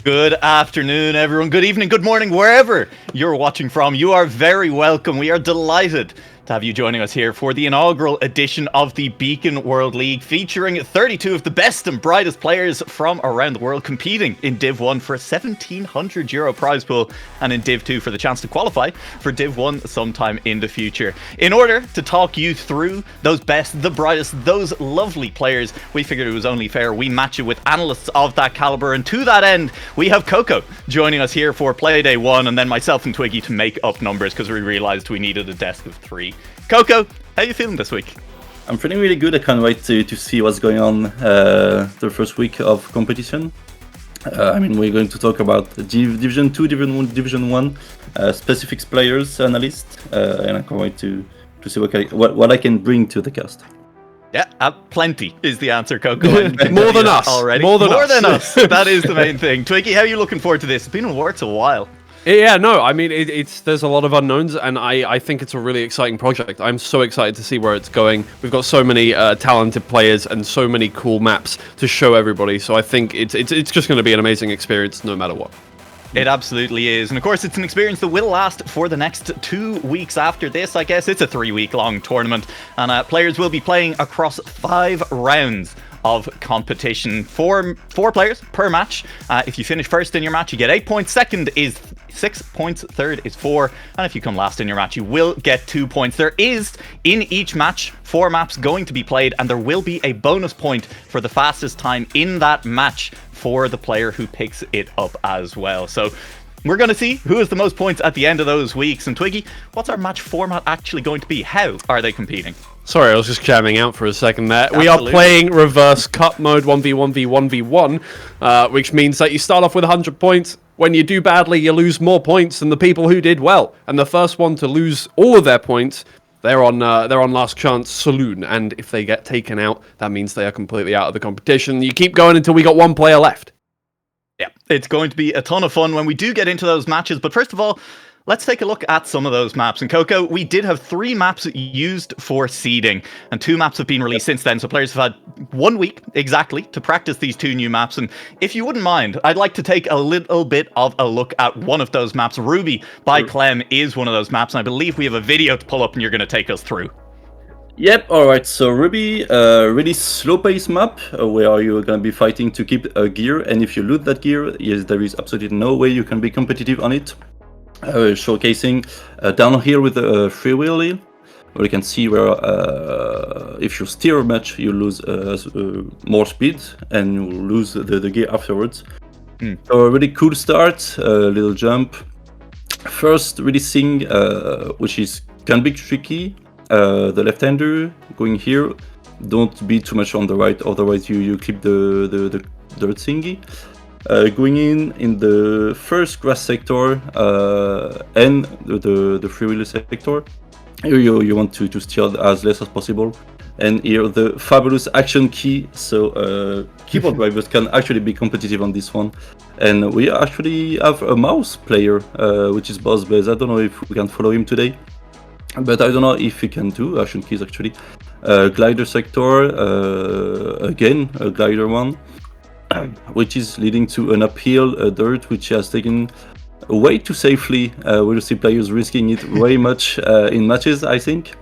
Good afternoon, everyone. Good evening, good morning, wherever you're watching from. You are very welcome. We are delighted to have you joining us here for the inaugural edition of the Beacon World League, featuring 32 of the best and brightest players from around the world competing in Div 1 for a €1,700 prize pool, and in Div 2 for the chance to qualify for Div 1 sometime in the future. In order to talk you through those best, the brightest, those lovely players, we figured it was only fair we match it with analysts of that caliber, and to that end, we have Coco joining us here for Playday 1, and then myself and Twiggy to make up numbers because we realised we needed a desk of 3. Coco, how are you feeling this week? I'm feeling really good. I can't wait to see what's going on the first week of competition. We're going to talk about Division 2, Division 1, specifics players, analysts, and I can't wait to see what I can bring to the cast. Yeah, plenty is the answer, Coco. More than us. Already. More than us. That is the main thing. Twiggy, how are you looking forward to this? It's been in the works a while. Yeah, no, I mean, there's a lot of unknowns, and I think it's a really exciting project. I'm so excited to see where it's going. We've got so many talented players and so many cool maps to show everybody, so I think it's just going to be an amazing experience no matter what. It absolutely is. And of course, it's an experience that will last for the next 2 weeks after this. I guess it's a 3-week-long tournament, and players will be playing across 5 rounds of competition. Four players per match. If you finish first in your match, you get 8 points. Second is 6 points. Third is 4. And if you come last in your match, you will get 2 points. There is, in each match, 4 maps going to be played, and there will be a bonus point for the fastest time in that match for the player who picks it up as well. So we're going to see who has the most points at the end of those weeks. And Twiggy, what's our match format actually going to be? How are they competing? Sorry, I was just jamming out for a second there. Absolutely. We are playing reverse cup mode 1v1v1v1, which means that you start off with 100 points. When you do badly, you lose more points than the people who did well. And the first one to lose all of their points, they're on last chance saloon. And if they get taken out, that means they are completely out of the competition. You keep going until we got 1 player left. Yeah, it's going to be a ton of fun when we do get into those matches. But first of all, let's take a look at some of those maps. And Coco, we did have 3 maps used for seeding, and 2 maps have been released since then. So players have had 1 week exactly to practice these 2 new maps. And if you wouldn't mind, I'd like to take a little bit of a look at one of those maps. Ruby by Clem is one of those maps, and I believe we have a video to pull up and you're going to take us through. Yep, alright, so Ruby, really slow-paced map, where you're going to be fighting to keep a gear, and if you loot that gear, yes, there is absolutely no way you can be competitive on it. Showcasing down here with the free wheel, where you can see where if you steer a match, you lose more speed, and you lose the gear afterwards. So a really cool start, little jump. First releasing, which can be tricky. The left-hander going here, don't be too much on the right, otherwise you clip the dirt thingy. Going in the first grass sector and the free wheel sector, here you want to steer as less as possible. And here the fabulous action key, so keyboard drivers can actually be competitive on this one. And we actually have a mouse player, which is Boss Buzz. I don't know if we can follow him today, but I don't know if we can do action keys actually. Glider sector, again a glider one, which is leading to an uphill dirt, which has taken way too safely. We'll see players risking it way much in matches, I think.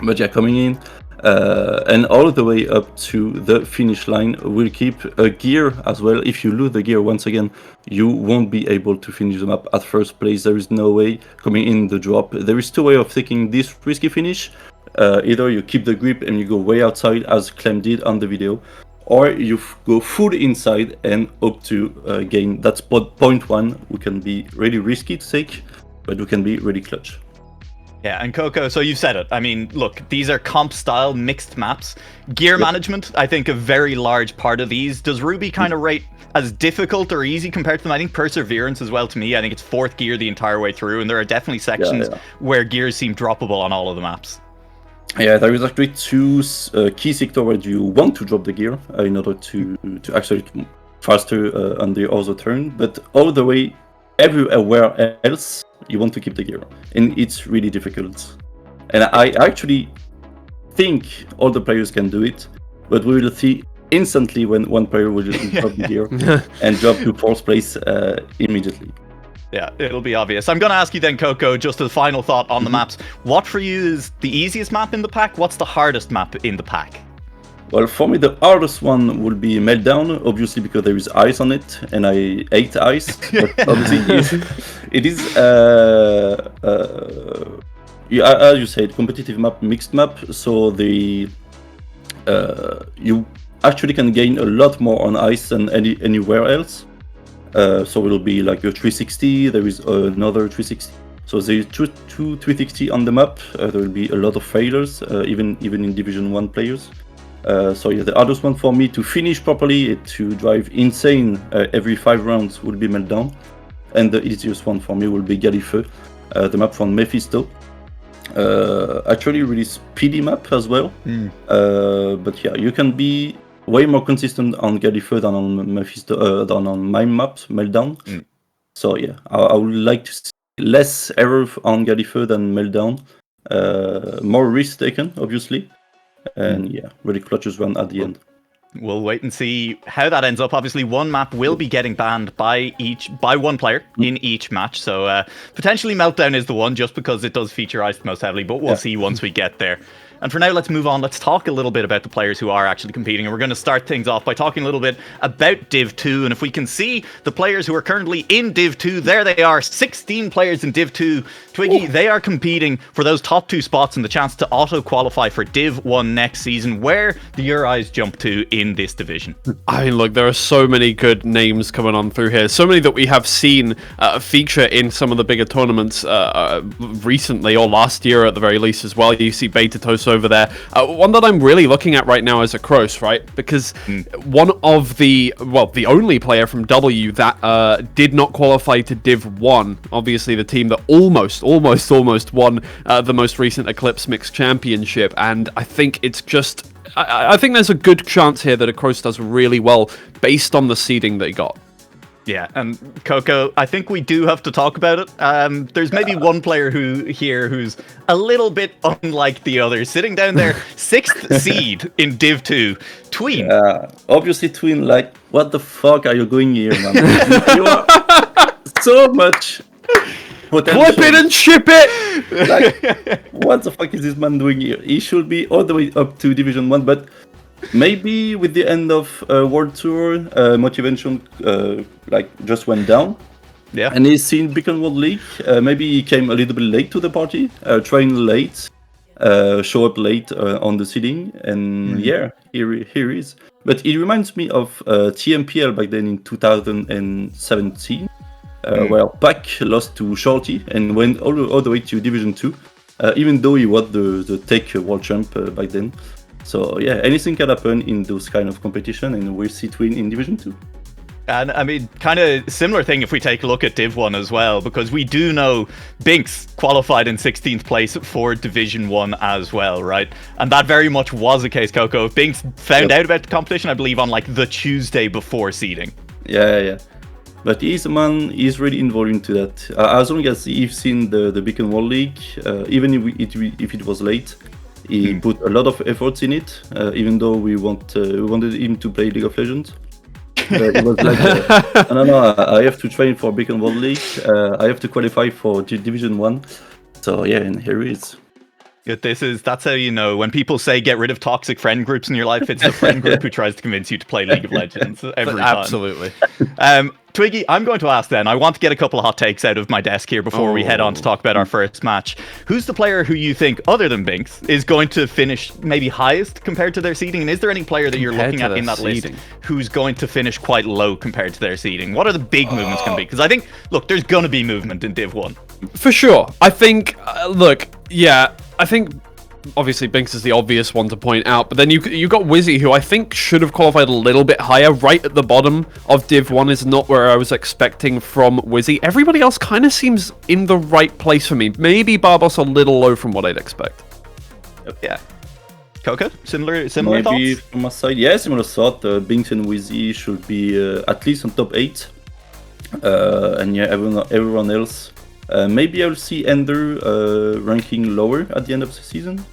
But yeah, coming in and all the way up to the finish line. We'll keep a gear as well. If you lose the gear once again, you won't be able to finish the map at first place. There is no way coming in the drop. There is 2 ways of taking this risky finish. Either you keep the grip and you go way outside, as Clem did on the video, or you go full inside and hope to gain that spot point 1, which can be really risky to take, but we can be really clutch. Yeah, and Coco, so you've said it. I mean, look, these are comp-style mixed maps. Gear management, I think a very large part of these. Does Ruby kind of rate as difficult or easy compared to them? I think Perseverance as well, to me. I think it's 4th gear the entire way through, and there are definitely sections where gears seem droppable on all of the maps. Yeah, there is actually 2 key sectors where you want to drop the gear in order to actually faster on the other turn, but all the way everywhere else you want to keep the gear, and it's really difficult. And I actually think all the players can do it, but we will see instantly when one player will just drop the gear and drop to 4th place immediately. Yeah, it'll be obvious. I'm going to ask you then, Coco, just a final thought on the maps. What for you is the easiest map in the pack? What's the hardest map in the pack? Well, for me, the hardest one would be Meltdown, obviously because there is ice on it, and I hate ice. But obviously, it is yeah, as you said, competitive map, mixed map. So you actually can gain a lot more on ice than anywhere else. So it'll be like a 360. There is another 360. So there's two 360 on the map. There will be a lot of failures, even in Division 1 players. So yeah, the hardest one for me to finish properly, to drive insane every 5 rounds, would be Meltdown. And the easiest one for me will be Galifeu, the map from Mephisto. Actually really speedy map as well. But yeah, you can be way more consistent on Galifeu than on Mephisto, than on my map, Meltdown. So yeah, I would like to see less error on Galifeu than Meltdown. More risk taken, obviously. And yeah, really clutches run at the end. We'll wait and see how that ends up. Obviously, one map will be getting banned by one player in each match. So potentially Meltdown is the one, just because it does feature ice most heavily. But we'll see once we get there. And for now, let's move on. Let's talk a little bit about the players who are actually competing. And we're going to start things off by talking a little bit about Div 2. And if we can see the players who are currently in Div 2, there they are, 16 players in Div 2. Twiggy, they are competing for those top 2 spots and the chance to auto-qualify for Div 1 next season. Where do your eyes jump to in this division? I mean, look, there are so many good names coming on through here. So many that we have seen feature in some of the bigger tournaments recently, or last year at the very least as well. You see Betatoast over there. One that I'm really looking at right now is Acrose, right? Because one of the only player from W that did not qualify to Div 1, obviously the team that almost won the most recent Eclipse Mixed Championship. And I think it's just... I think there's a good chance here that Acrose does really well based on the seeding they got. Yeah, and Coco, I think we do have to talk about it. There's maybe one player who's a little bit unlike the others, sitting down there, 6th seed in Div 2, Tween. Obviously, Tween, like, what the fuck are you doing here, man? You are so much potential. Clip it and ship it! Like, what the fuck is this man doing here? He should be all the way up to Division 1, but... maybe with the end of World Tour, motivation like just went down. Yeah. And he's seen Beacon World League. Maybe he came a little bit late to the party, trained late, show up late on the seeding, and yeah, here he is. But it reminds me of TMPL back then in 2017, where Pac lost to Shorty and went all the way to Division 2, even though he was the Tech World Champ back then. So yeah, anything can happen in those kind of competition, and we'll see Tween in Division 2. And I mean, kind of similar thing if we take a look at Div 1 as well, because we do know Binks qualified in 16th place for Division 1 as well, right? And that very much was the case, Coco. Binks found out about the competition, I believe, on like the Tuesday before seeding. Yeah. But he's a man, he's really involved into that. As long as he's seen the Beacon World League, even if it was late, he put a lot of efforts in it, even though we wanted him to play League of Legends. It was like, no, I have to train for Beacon World League, I have to qualify for Division 1. So yeah, and here he is. That's how you know when people say get rid of toxic friend groups in your life, it's the friend group who tries to convince you to play League of Legends every time. Absolutely. Twiggy, I'm going to ask then. I want to get a couple of hot takes out of my desk here before we head on to talk about our first match. Who's the player who you think, other than Binks, is going to finish maybe highest compared to their seeding? And is there any player that you're looking at in that list who's going to finish quite low compared to their seeding? What are the big movements going to be? Because I think, look, there's going to be movement in Div 1. For sure. I think, I think obviously Binks is the obvious one to point out, but then you got Wizzy, who I think should have qualified a little bit higher. Right at the bottom of Div 1 is not where I was expecting from Wizzy. Everybody else kind of seems in the right place for me. Maybe Barbos a little low from what I'd expect. Yeah. Coco, similar Maybe thoughts? from my side, yeah, similar thought. Binks and Wizzy should be at least on top 8. And yeah, everyone else. Maybe I'll see Ender ranking lower at the end of the season.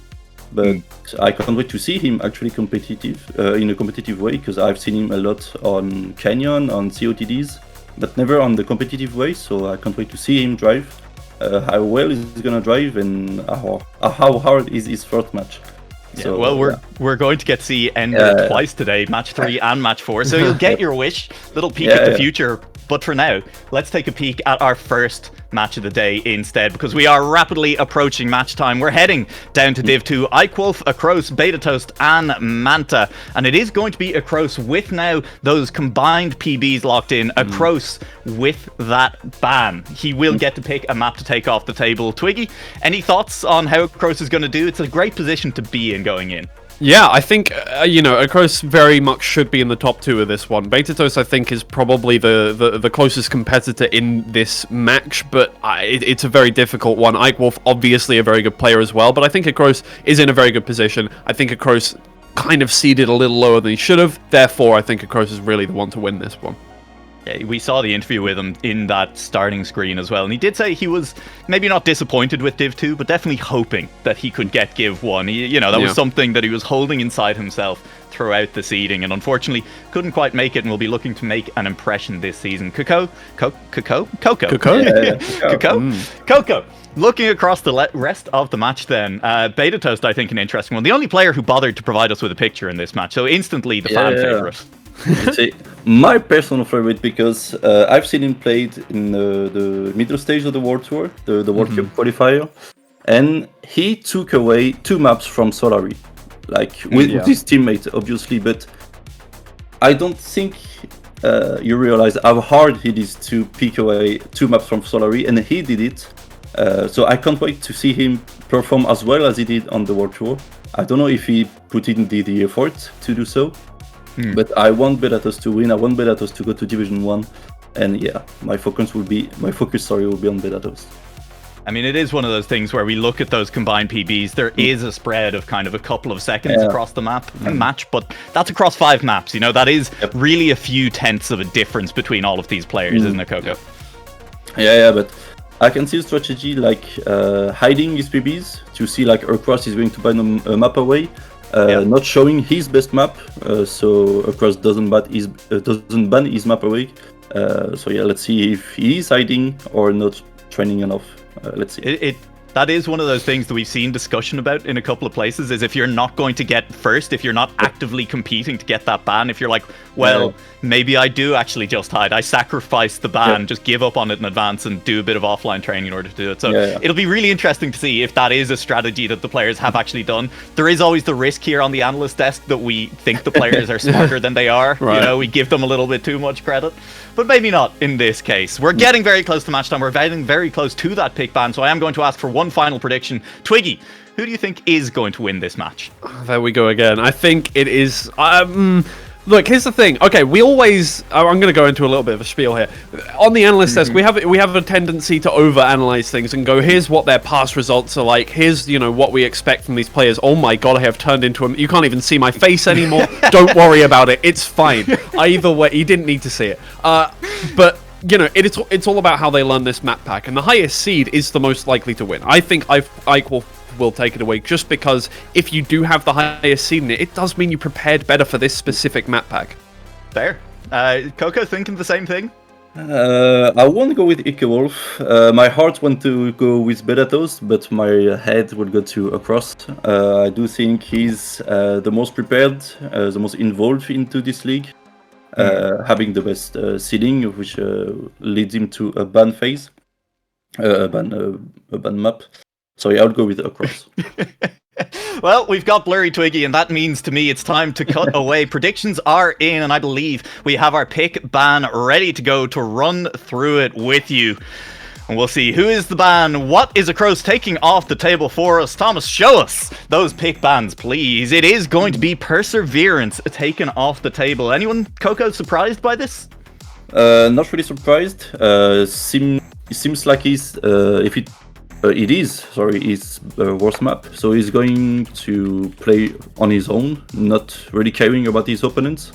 but I can't wait to see him actually competitive in a competitive way, because I've seen him a lot on Canyon, on COTDs, but never on the competitive way. So I can't wait to see him drive. How well is he gonna drive, and how hard is his first match? Yeah, So, well, we're going to get to see Ender twice today, match 3 and match 4. So you'll get your wish, little peek at the future. But for now, let's take a peek at our first match of the day instead, because we are rapidly approaching match time. We're heading down to Div 2. Ikewolf, Acrose, Betatoast, and Mantaaa. And it is going to be Acrose with now those combined PBs locked in. Acrose with that ban. He will get to pick a map to take off the table. Twiggy, any thoughts on how Acrose is going to do? It's a great position to be in going in. Yeah, I think, Acrose very much should be in the top 2 of this one. Betatoast, I think, is probably the closest competitor in this match, but it's a very difficult one. Ikewolf, obviously a very good player as well, but I think Acrose is in a very good position. I think Acrose kind of seeded a little lower than he should have, therefore I think Acrose is really the one to win this one. Yeah, we saw the interview with him in that starting screen as well, and he did say he was maybe not disappointed with Div 2, but definitely hoping that he could get Div 1. That was something that he was holding inside himself throughout the seeding, and unfortunately couldn't quite make it, and will be looking to make an impression this season. Coco. Looking across the rest of the match then, Betatoast, I think, an interesting one. The only player who bothered to provide us with a picture in this match, so instantly the fan favourite. It's my personal favorite, because I've seen him played in the middle stage of the World Tour, the World Cup qualifier, and he took away 2 maps from Solari, with his teammate, obviously, but I don't think you realize how hard it is to pick away 2 maps from Solari, and he did it. So I can't wait to see him perform as well as he did on the World Tour. I don't know if he put in the effort to do so. But I want Betatoast to win. I want Betatoast to go to Division 1, and yeah, my focus will be on Betatoast. I mean, it is one of those things where we look at those combined PBs. There is a spread of kind of a couple of seconds across the match, but that's across 5 maps. That is really a few tenths of a difference between all of these players, isn't it, Coco? Yeah, but I can see a strategy like hiding his PBs to see like Acrose is going to ban a map away. Not showing his best map, so Acrose doesn't ban his map away. So yeah, let's see if he is hiding or not training enough. Let's see. That is one of those things that we've seen discussion about in a couple of places, is if you're not going to get first, if you're not actively competing to get that ban, if you're like, well, maybe I do actually just hide. I sacrifice the ban, just give up on it in advance and do a bit of offline training in order to do it. So it'll be really interesting to see if that is a strategy that the players have actually done. There is always the risk here on the analyst desk that we think the players are smarter than they are. Right. We give them a little bit too much credit, but maybe not in this case. We're getting very close to match time. We're getting very close to that pick ban. So I am going to ask for one final prediction. Twiggy, who do you think is going to win this match? There we go again. I think it is... Look, here's the thing. Okay, we always... I'm going to go into a little bit of a spiel here. On the analyst desk, we have a tendency to overanalyze things and go, here's what their past results are like. Here's, what we expect from these players. Oh my god, I have turned into a... You can't even see my face anymore. Don't worry about it. It's fine. Either way, you didn't need to see it. But... it's all about how they learn this map pack, and the highest seed is the most likely to win. I think Ikewolf will take it away, just because if you do have the highest seed in it, it does mean you prepared better for this specific map pack. Fair. Coco, thinking the same thing? I won't go with Ikewolf. My heart wants to go with Betatoast, but my head would go to Acrose. I do think he's the most prepared, the most involved into this league. Having the best seeding, which leads him to a ban phase, a ban map. So yeah, I would go with Acrose. Well, we've got Blurry Twiggy, and that means to me it's time to cut away. Predictions are in, and I believe we have our pick ban ready to go to run through it with you. And we'll see who is the ban. What is Acrose taking off the table for us? Thomas, show us those pick bans, please. It is going to be Perseverance taken off the table. Anyone, Coco, surprised by this? Not really surprised. It seems like he's it is his worst map. So he's going to play on his own, not really caring about his opponents,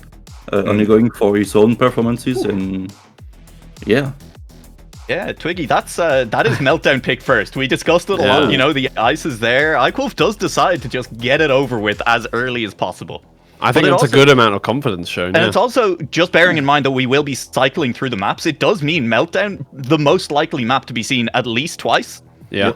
only going for his own performances, and yeah. Yeah, Twiggy, that is Meltdown pick first. We discussed it a lot. You know, the ice is there. Ikewolf does decide to just get it over with as early as possible. I think that's a good amount of confidence shown. And it's also just bearing in mind that we will be cycling through the maps. It does mean Meltdown, the most likely map to be seen at least twice. Yeah.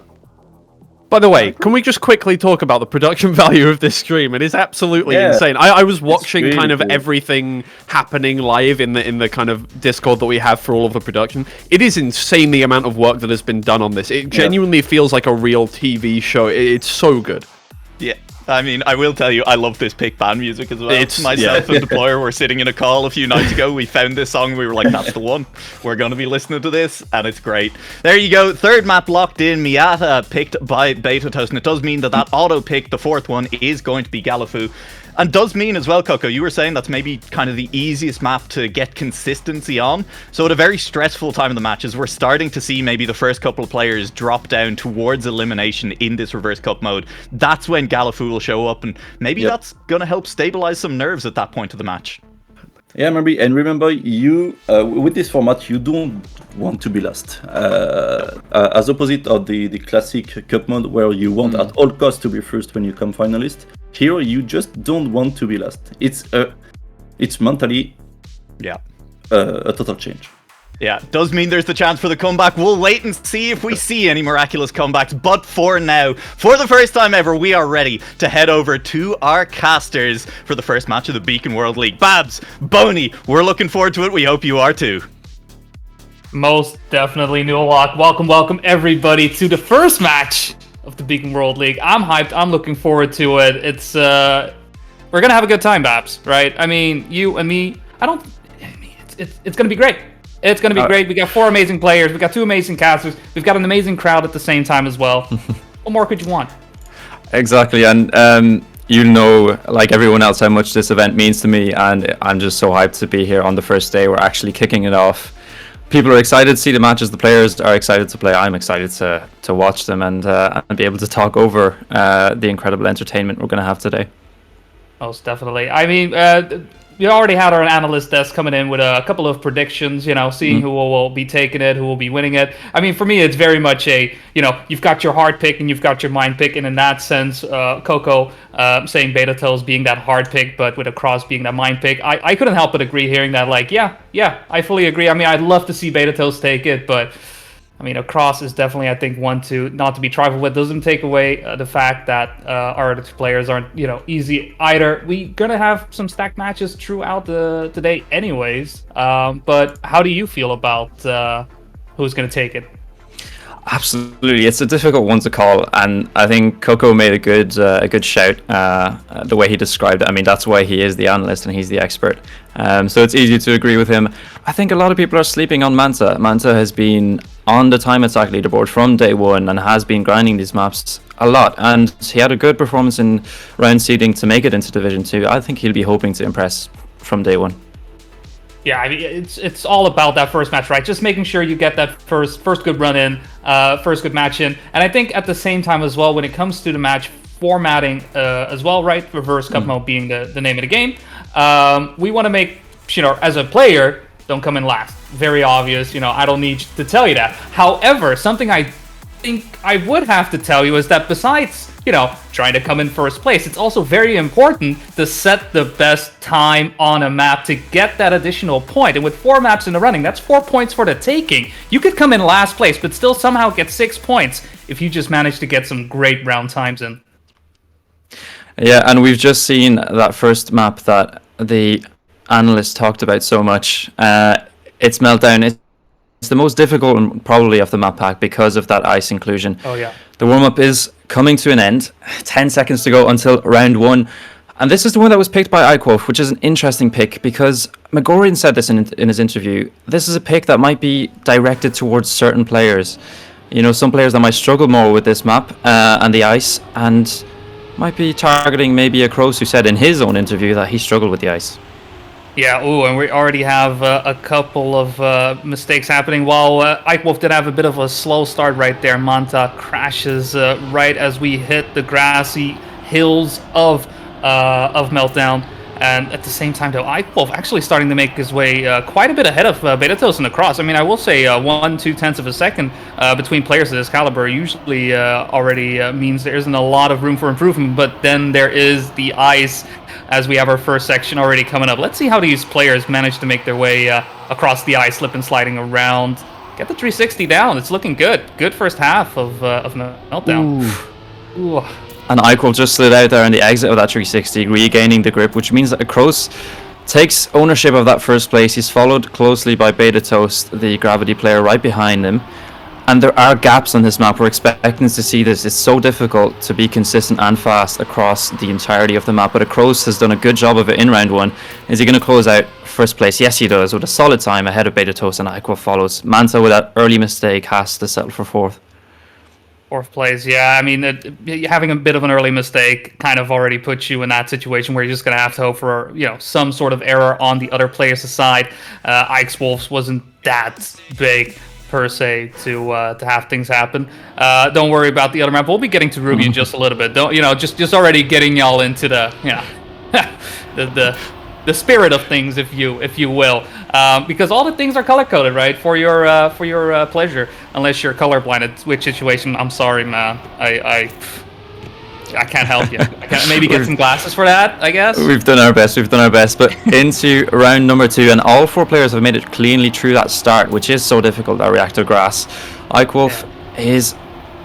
By the way, can we just quickly talk about the production value of this stream? It is absolutely insane. I was watching really kind of everything happening live in the kind of Discord that we have for all of the production. It is insane the amount of work that has been done on this. It genuinely feels like a real TV show. It's so good. Yeah. I mean, I will tell you, I love this pick band music as well. Myself and Deployer were sitting in a call a few nights ago. We found this song. We were like, that's the one. We're going to be listening to this, and it's great. There you go. Third map locked in. Mantaaa picked by Betatoast, and it does mean that auto pick, the fourth one, is going to be Galafu. And does mean as well, Coco, you were saying that's maybe kind of the easiest map to get consistency on. So at a very stressful time of the matches, we're starting to see maybe the first couple of players drop down towards elimination in this reverse cup mode. That's when Galafu will show up, and maybe that's going to help stabilize some nerves at that point of the match. Yeah, remember, you with this format, you don't want to be last. As opposite of the classic cup mode, where you want at all costs to be first when you come finalist. Here, you just don't want to be last. It's mentally, a total change. Yeah, does mean there's the chance for the comeback. We'll wait and see if we see any miraculous comebacks. But for now, for the first time ever, we are ready to head over to our casters for the first match of the Beacon World League. Babs, Boney, we're looking forward to it. We hope you are too. Most definitely, Newlock. Welcome everybody to the first match of the Beacon World League. I'm hyped. I'm looking forward to it. It's we're gonna have a good time, Babs. Right? I mean, you and me. It's gonna be great. It's going to be great. We got 4 amazing players. We got 2 amazing casters. We've got an amazing crowd at the same time as well. What more could you want? Exactly, and you know, like everyone else, how much this event means to me, and I'm just so hyped to be here on the first day. We're actually kicking it off. People are excited to see the matches. The players are excited to play. I'm excited to watch them and be able to talk over the incredible entertainment we're going to have today. Most definitely. I mean, we already had our analyst desk coming in with a couple of predictions, you know, seeing who will be taking it, who will be winning it. I mean, for me, it's very much you've got your hard pick and you've got your mind pick. And in that sense, Coco saying Betatoast being that hard pick, but with Acrose being that mind pick, I couldn't help but agree hearing that, like, yeah, I fully agree. I mean, I'd love to see Betatoast take it, but I mean, Acrose is definitely, I think, one to not to be trifled with. Doesn't take away the fact that our other 2 players aren't, easy either. We're gonna have some stacked matches throughout today, anyways. But how do you feel about who's gonna take it? Absolutely, it's a difficult one to call, and I think Coco made a good shout. The way he described it, I mean, that's why he is the analyst and he's the expert. So it's easy to agree with him. I think a lot of people are sleeping on Mantaaa. Mantaaa has been on the time attack leaderboard from day one and has been grinding these maps a lot. And he had a good performance in round seeding to make it into Division 2. I think he'll be hoping to impress from day one. Yeah, I mean, it's all about that first match, right? Just making sure you get that first good run in, first good match in. And I think at the same time as well, when it comes to the match formatting as well, right? Reverse Cup mode being the name of the game. We want to make, as a player, don't come in last. Very obvious, I don't need to tell you that. However, something I think I would have to tell you is that besides, trying to come in first place, it's also very important to set the best time on a map to get that additional point. And with 4 maps in the running, that's 4 points for the taking. You could come in last place, but still somehow get 6 points if you just manage to get some great round times in. Yeah, and we've just seen that first map that the analyst talked about so much. It's Meltdown. It's the most difficult probably of the map pack because of that ice inclusion. Oh yeah. The warm-up is coming to an end. 10 seconds to go until round 1. And this is the one that was picked by Ikewolf, which is an interesting pick because Megorian said this in his interview. This is a pick that might be directed towards certain players. Some players that might struggle more with this map and the ice, and might be targeting maybe Acrose, who said in his own interview that he struggled with the ice. Yeah, and we already have a couple of mistakes happening. While Ikewolf did have a bit of a slow start right there, Mantaaa crashes right as we hit the grassy hills of Meltdown. And at the same time, though, Ikewolf actually starting to make his way quite a bit ahead of Betatoast and Acrose. I mean, I will say 1/2 of a second between players of this caliber usually already means there isn't a lot of room for improvement. But then there is the ice, as we have our first section already coming up. Let's see how these players manage to make their way across the ice, slip and sliding around. Get the 360 down. It's looking good. Good first half of Meltdown. Ooh. And Ikewolf just slid out there on the exit of that 360, regaining the grip, which means that Acrose takes ownership of that first place. He's followed closely by Betatoast, the gravity player, right behind him. And there are gaps on this map. We're expecting to see this. It's so difficult to be consistent and fast across the entirety of the map. But Acrose has done a good job of it in round one. Is he going to close out first place? Yes, he does, with a solid time ahead of Betatoast, and Ikewolf follows. Mantaaa, with that early mistake, has to settle for fourth. Fourth place, yeah. I mean, having a bit of an early mistake kind of already puts you in that situation where you're just going to have to hope for, some sort of error on the other players' side. Ikewolf's wasn't that big per se to have things happen. Don't worry about the other map. We'll be getting to Ruby in just a little bit. Don't just already getting y'all into the the spirit of things, if you will, because all the things are color coded, right, for your pleasure, unless you're colorblind. Which situation? I'm sorry, man. I can't help you. I can maybe get some glasses for that, I guess. We've done our best. But into round number 2, and all 4 players have made it cleanly through that start, which is so difficult, that reactor grass. Ikewolf is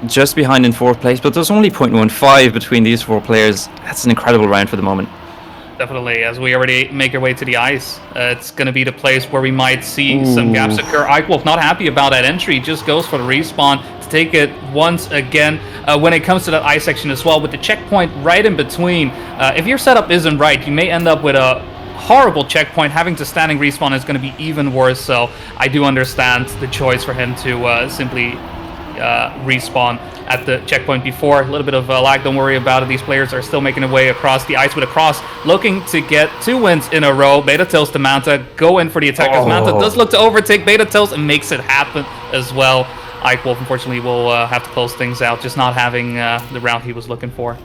just behind in 4th place, but there's only 0.15 between these 4 players. That's an incredible round for the moment. Definitely, as we already make our way to the ice, it's going to be the place where we might see some gaps occur. Ikewolf not happy about that entry, just goes for the respawn to take it once again. When it comes to that ice section as well, with the checkpoint right in between, if your setup isn't right, you may end up with a horrible checkpoint. Having to standing respawn is going to be even worse, so I do understand the choice for him to simply respawn at the checkpoint before. A little bit of lag, don't worry about it. These players are still making their way across the ice with Acrose, looking to get 2 wins in a row. Betatoast to Mantaaa, go in for the attack as Mantaaa does look to overtake Betatoast and makes it happen as well. Ikewolf, unfortunately, will have to close things out, just not having the round he was looking for.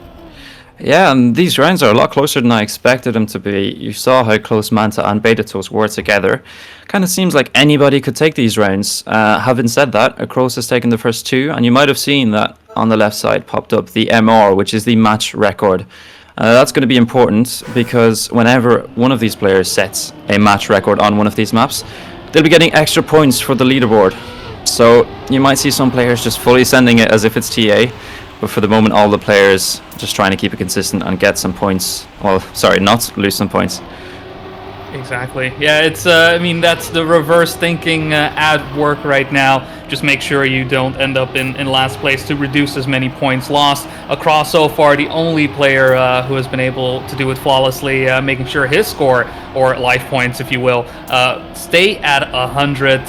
Yeah, and these rounds are a lot closer than I expected them to be. You saw how close Mantaaa and Betatoast were together. Kind of seems like anybody could take these rounds. Having said that, Acrose has taken the first 2, and you might have seen that on the left side popped up the MR, which is the match record. That's going to be important, because whenever one of these players sets a match record on one of these maps, they'll be getting extra points for the leaderboard. So you might see some players just fully sending it as if it's TA. But for the moment, all the players just trying to keep it consistent and get some points. Well, sorry, not lose some points. Exactly. Yeah, it's. I mean, that's the reverse thinking at work right now. Just make sure you don't end up in last place to reduce as many points lost. Acrose so far, the only player who has been able to do it flawlessly, making sure his score, or life points, if you will, stay at 100.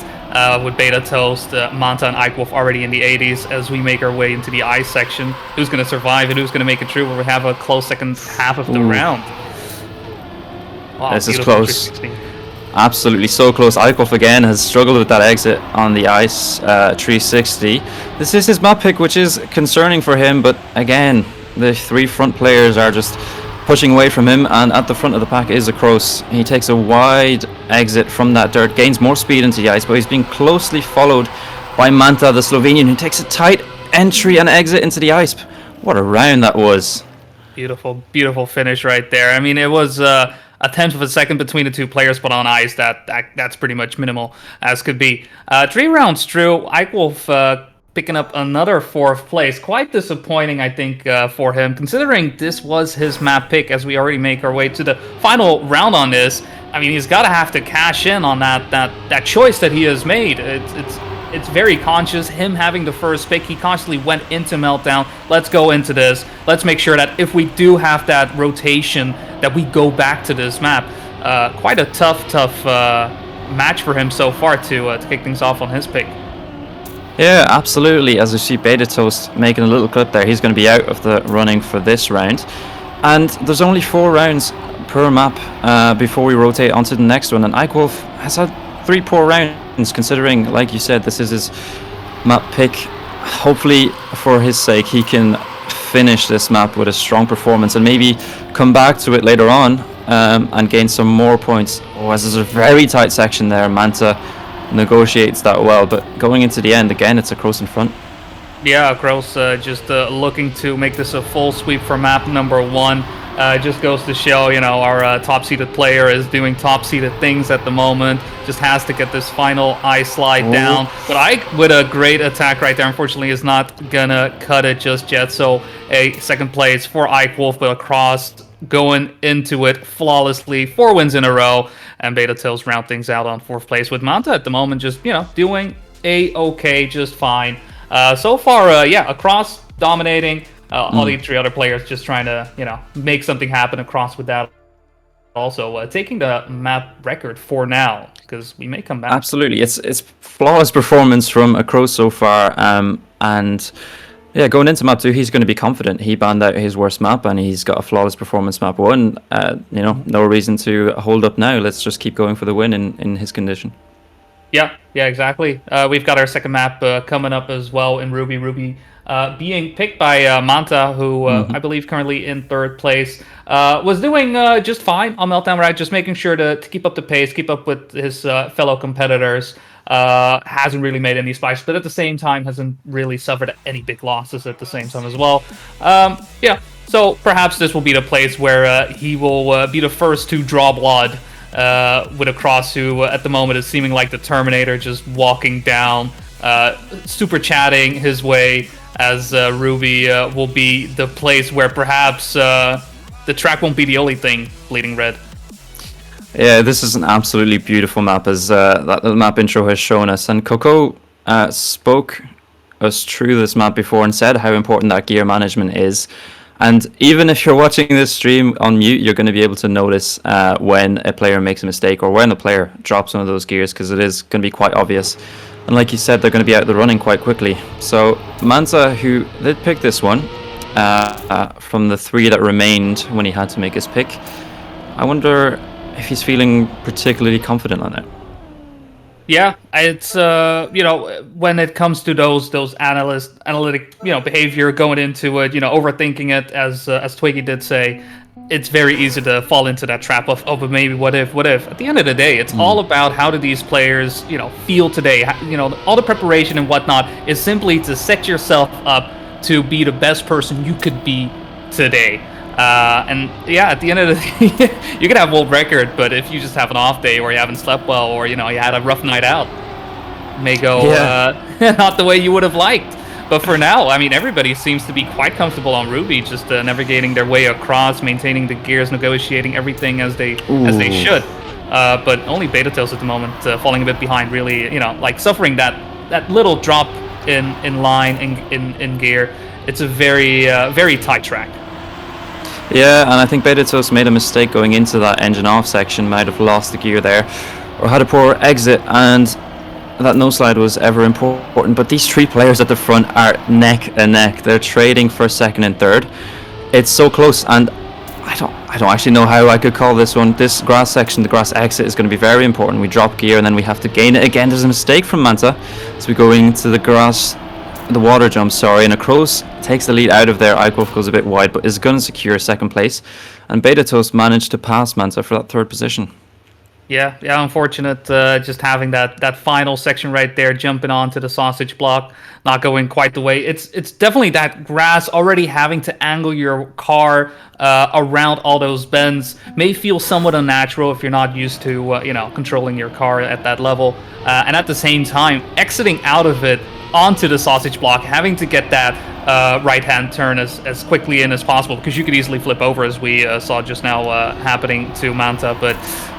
With Betatoast, Mantaaa and Ikewolf already in the 80s as we make our way into the ice section. Who's going to survive and who's going to make it through? We'll have a close second half of the round. Wow, this is close. Absolutely so close. Ikewolf again has struggled with that exit on the ice, 360. This is his map pick, which is concerning for him, but again, the 3 front players are just pushing away from him, and at the front of the pack is Acrose. He takes a wide exit from that dirt, gains more speed into the ice, but he's being closely followed by Mantaaa, the Slovenian, who takes a tight entry and exit into the ice. What a round that was. Beautiful, beautiful finish right there. I mean, it was a 1/10 of a second between the 2 players, but on ice, that's pretty much minimal as could be. 3 rounds through, Ikewolf picking up another 4th place. Quite disappointing, I think, for him, considering this was his map pick. As we already make our way to the final round on this, I mean, he's got to have to cash in on that choice that he has made. It's very conscious, him having the first pick. He consciously went into Meltdown. Let's go into this. Let's make sure that if we do have that rotation, that we go back to this map. Quite a tough match for him so far to kick things off on his pick. Yeah, absolutely. As you see Betatoast making a little clip there, he's going to be out of the running for this round. And there's only 4 rounds per map before we rotate onto the next one. And Ikewolf has had 3 poor rounds, considering, like you said, this is his map pick. Hopefully, for his sake, he can finish this map with a strong performance and maybe come back to it later on and gain some more points. Oh, as there's a very tight section there, Mantaaa negotiates that well, but going into the end, again, it's Acrose in front. Yeah, Acrose just looking to make this a full sweep for map number 1. Just goes to show, our top-seeded player is doing top-seeded things at the moment. Just has to get this final eye slide down. But Ike, with a great attack right there, unfortunately is not gonna cut it just yet. So a second place for Ikewolf, but Across going into it flawlessly. 4 wins in a row. And Betatoast round things out on 4th place with Mantaaa at the moment just, doing a-okay, just fine. So far, Across dominating. All the 3 other players just trying to, make something happen across with that. Also, taking the map record for now, because we may come back. Absolutely, it's flawless performance from Acrose so far, and yeah, going into map 2, he's going to be confident. He banned out his worst map, and he's got a flawless performance map 1. No reason to hold up now. Let's just keep going for the win in his condition. Yeah, exactly. We've got our second map coming up as well in Ruby. Ruby being picked by Mantaaa, who I believe currently in 3rd place, was doing just fine on Meltdown Ride, just making sure to keep up the pace, keep up with his fellow competitors. Hasn't really made any spikes, but at the same time hasn't really suffered any big losses at the same time as well. So perhaps this will be the place where he will be the first to draw blood with Across, who at the moment is seeming like the Terminator, just walking down, super chatting his way, as Ruby will be the place where perhaps the track won't be the only thing bleeding red. Yeah, this is an absolutely beautiful map, as that map intro has shown us. And Coco spoke us through this map before and said how important that gear management is. And even if you're watching this stream on mute, you're going to be able to notice when a player makes a mistake or when a player drops one of those gears, because it is going to be quite obvious. And like you said, they're going to be out of the running quite quickly. So Mantaaa, who did pick this one from the 3 that remained when he had to make his pick, I wonder if he's feeling particularly confident on it. Yeah, it's when it comes to those analytic behavior going into it, overthinking it, as Twiggy did say, it's very easy to fall into that trap of, oh, but maybe what if? At the end of the day, it's all about how do these players feel today. All the preparation and whatnot is simply to set yourself up to be the best person you could be today. And yeah, at the end of the day, you can have world record, but if you just have an off day or you haven't slept well or you had a rough night out, it may go not the way you would have liked. But for now, I mean, everybody seems to be quite comfortable on Ruby, just navigating their way across, maintaining the gears, negotiating everything as they should. But only Betatoast at the moment, falling a bit behind, really, suffering that little drop in line in gear. It's a very tight track. Yeah, and I think Betatoast made a mistake going into that engine off section, might have lost the gear there, or had a poor exit, and that no slide was ever important. But these 3 players at the front are neck and neck. They're trading for 2nd and 3rd. It's so close, and I don't actually know how I could call this one. This grass section, the grass exit, is going to be very important. We drop gear and then we have to gain it again. There's a mistake from Mantaaa as we go into the water jump, and Acrose takes the lead out of there. Ikewolf goes a bit wide, but is going to secure 2nd place. And Betatoast managed to pass Mantaaa for that 3rd position. Yeah, unfortunate just having that final section right there, jumping onto the sausage block, not going quite the way. It's definitely that grass, already having to angle your car around all those bends may feel somewhat unnatural if you're not used to controlling your car at that level. And at the same time, exiting out of it onto the sausage block, having to get that right-hand turn as quickly in as possible, because you could easily flip over, as we saw just now happening to Mantaaa. But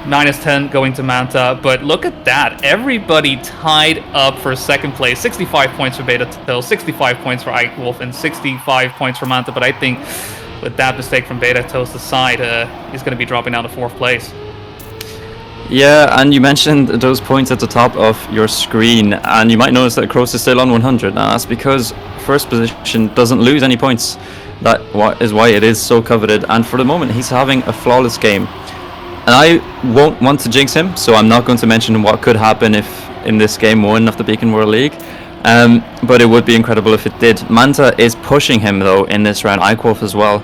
-10 going to Mantaaa. But look at that, everybody tied up for 2nd place. 65 points for Betatoast, 65 points for Ikewolf, and 65 points for Mantaaa. But I think with that mistake from Betatoast aside, he's going to be dropping down to 4th place. Yeah, and you mentioned those points at the top of your screen, and you might notice that Acrose is still on 100. Now that's because 1st position doesn't lose any points. That is why it is so coveted, and for the moment he's having a flawless game. And I won't want to jinx him, so I'm not going to mention what could happen if in this game 1 of the Beacon World League. But it would be incredible if it did. Mantaaa is pushing him though in this round, Ikewolf as well.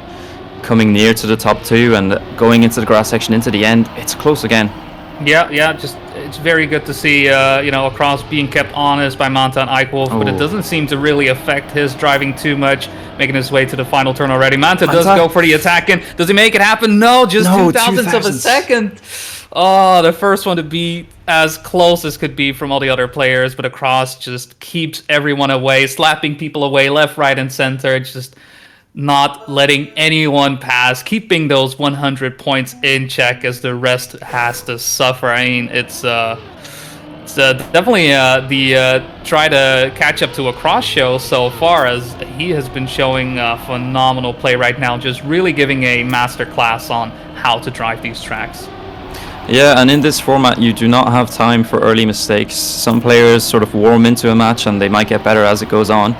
coming near to the top 2 and going into the grass section into the end, it's close again. Yeah, just it's very good to see Acrose being kept honest by Mantaaa and Ikewolf, but it doesn't seem to really affect his driving too much, making his way to the final turn already. Mantaaa does go for the attack in. Does he make it happen? No, just 2,000ths of a second. Oh, the first one to be as close as could be from all the other players, but Acrose just keeps everyone away, slapping people away left, right, and center, just not letting anyone pass, keeping those 100 points in check as the rest has to suffer. I mean, it's definitely the try to catch up to Acrose show so far, as he has been showing phenomenal play right now, just really giving a masterclass on how to drive these tracks. Yeah, and in this format, you do not have time for early mistakes. Some players sort of warm into a match and they might get better as it goes on.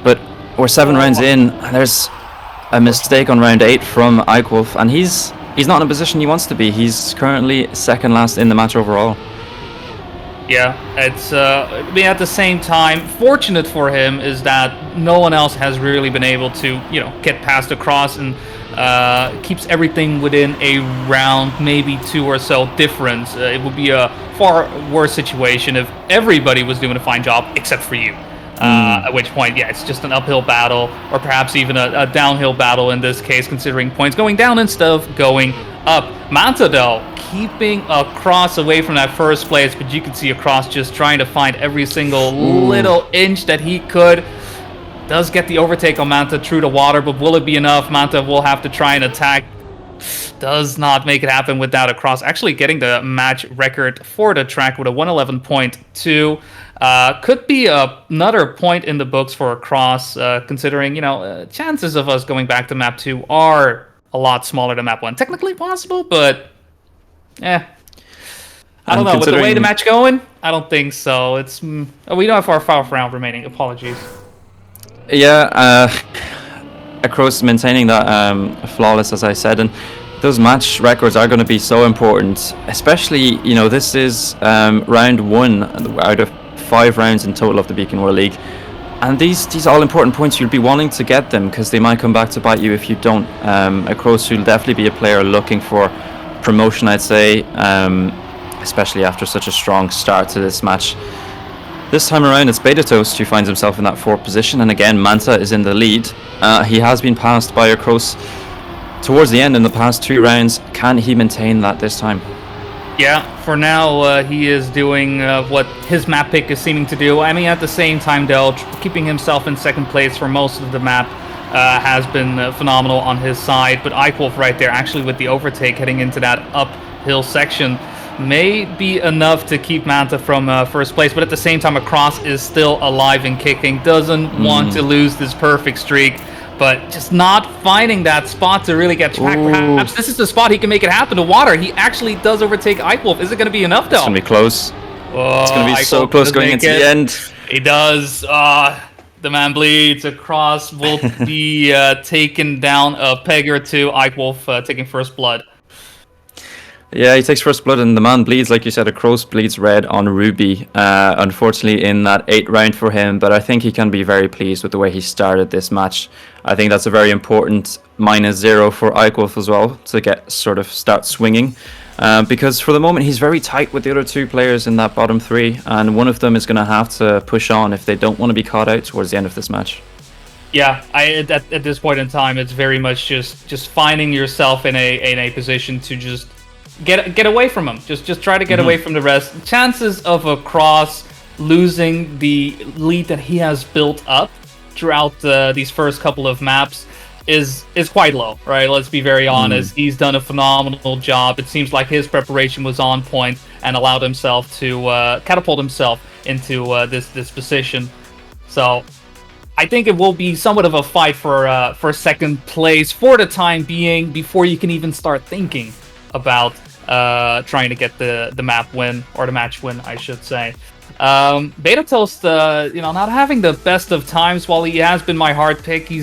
But we're 7 rounds in, and there's a mistake on round 8 from Ikewolf, and he's not in a position he wants to be. He's currently second last in the match overall. Yeah, it's at the same time, fortunate for him is that no one else has really been able to, get past Acrose, and keeps everything within a round, maybe 2 or so difference. It would be a far worse situation if everybody was doing a fine job except for you. At which point, it's just an uphill battle, or perhaps even a downhill battle in this case, considering points going down instead of going up. Mantaaa, though, keeping Acrose away from that first place, but you can see Acrose just trying to find every single little inch that he could. Does get the overtake on Mantaaa through the water, but will it be enough? Mantaaa will have to try and attack. Does not make it happen without Acrose. Actually getting the match record for the track with a 111.2. Could be another point in the books for Acrose, considering, chances of us going back to map 2 are a lot smaller than map 1. Technically possible, but I don't know. With the way the match going, I don't think so. It's we don't have our 5th round remaining. Apologies. Yeah, Acrose maintaining that flawless, as I said, and those match records are going to be so important, especially, this is round 1 out of 5 rounds in total of the Beacon World League, and these all important points, you'll be wanting to get them because they might come back to bite you if you don't. Acrose will definitely be a player looking for promotion, I'd say, especially after such a strong start to this match. This time around, it's Betatoast who finds himself in that 4th position, and again, Mantaaa is in the lead. He has been passed by Acrose towards the end in the past 2 rounds. Can he maintain that this time? Yeah, for now, he is doing what his map pick is seeming to do. I mean, at the same time, though, keeping himself in 2nd place for most of the map has been phenomenal on his side. But Ikewolf right there, actually with the overtake heading into that uphill section, may be enough to keep Mantaaa from 1st place, but at the same time, Acrose is still alive and kicking, doesn't want to lose this perfect streak, but just not finding that spot to really get tracked. Perhaps this is the spot he can make it happen. The water, he actually does overtake Ikewolf. Is it going to be enough, though? It's going to be close. Oh, it's going to be so close going into the end. He does. The man bleeds. Acrose will be taken down a peg or 2. Ikewolf taking first blood. Yeah, he takes first blood, and the man bleeds, like you said. Acrose bleeds red on Ruby, unfortunately in that 8th round for him, but I think he can be very pleased with the way he started this match. I think that's a very important -0 for Ikewolf as well, to start swinging, because for the moment he's very tight with the other 2 players in that bottom 3, and one of them is going to have to push on if they don't want to be caught out towards the end of this match. Yeah, at this point in time, it's very much just finding yourself in a position to just get away from him. Just try to get away from the rest. Chances of Acrose losing the lead that he has built up throughout these first couple of maps is quite low, right? Let's be very honest. He's done a phenomenal job. It seems like his preparation was on point and allowed himself to catapult himself into this position. So I think it will be somewhat of a fight for 2nd place for the time being, before you can even start thinking about trying to get the map win, or the match win, I should say. Betatoast, not having the best of times. While he has been my hard pick, he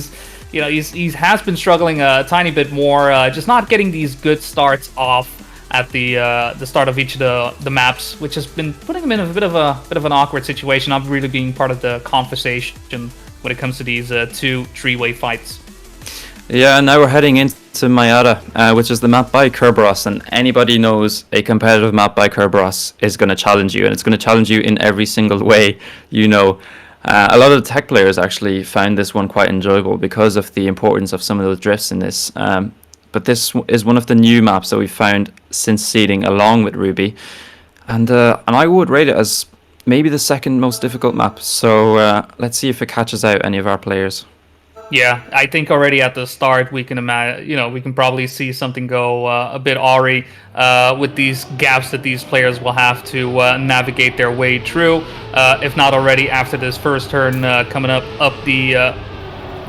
has been struggling a tiny bit more, just not getting these good starts off at the start of each of the maps, which has been putting him in a bit of an awkward situation, not really being part of the conversation when it comes to these 2 3-way fights. Yeah, now we're heading into Mantaaa, which is the map by Kerberos, and anybody knows a competitive map by Kerberos is going to challenge you, and it's going to challenge you in every single way, you know. A lot of the tech players actually found this one quite enjoyable because of the importance of some of those drifts in this. But this is one of the new maps that we've found since seeding along with Ruby, and I would rate it as maybe the second most difficult map. So let's see if it catches out any of our players. Yeah, I think already at the start we can imagine, we can probably see something go a bit awry with these gaps that these players will have to navigate their way through. If not already after this first turn coming up the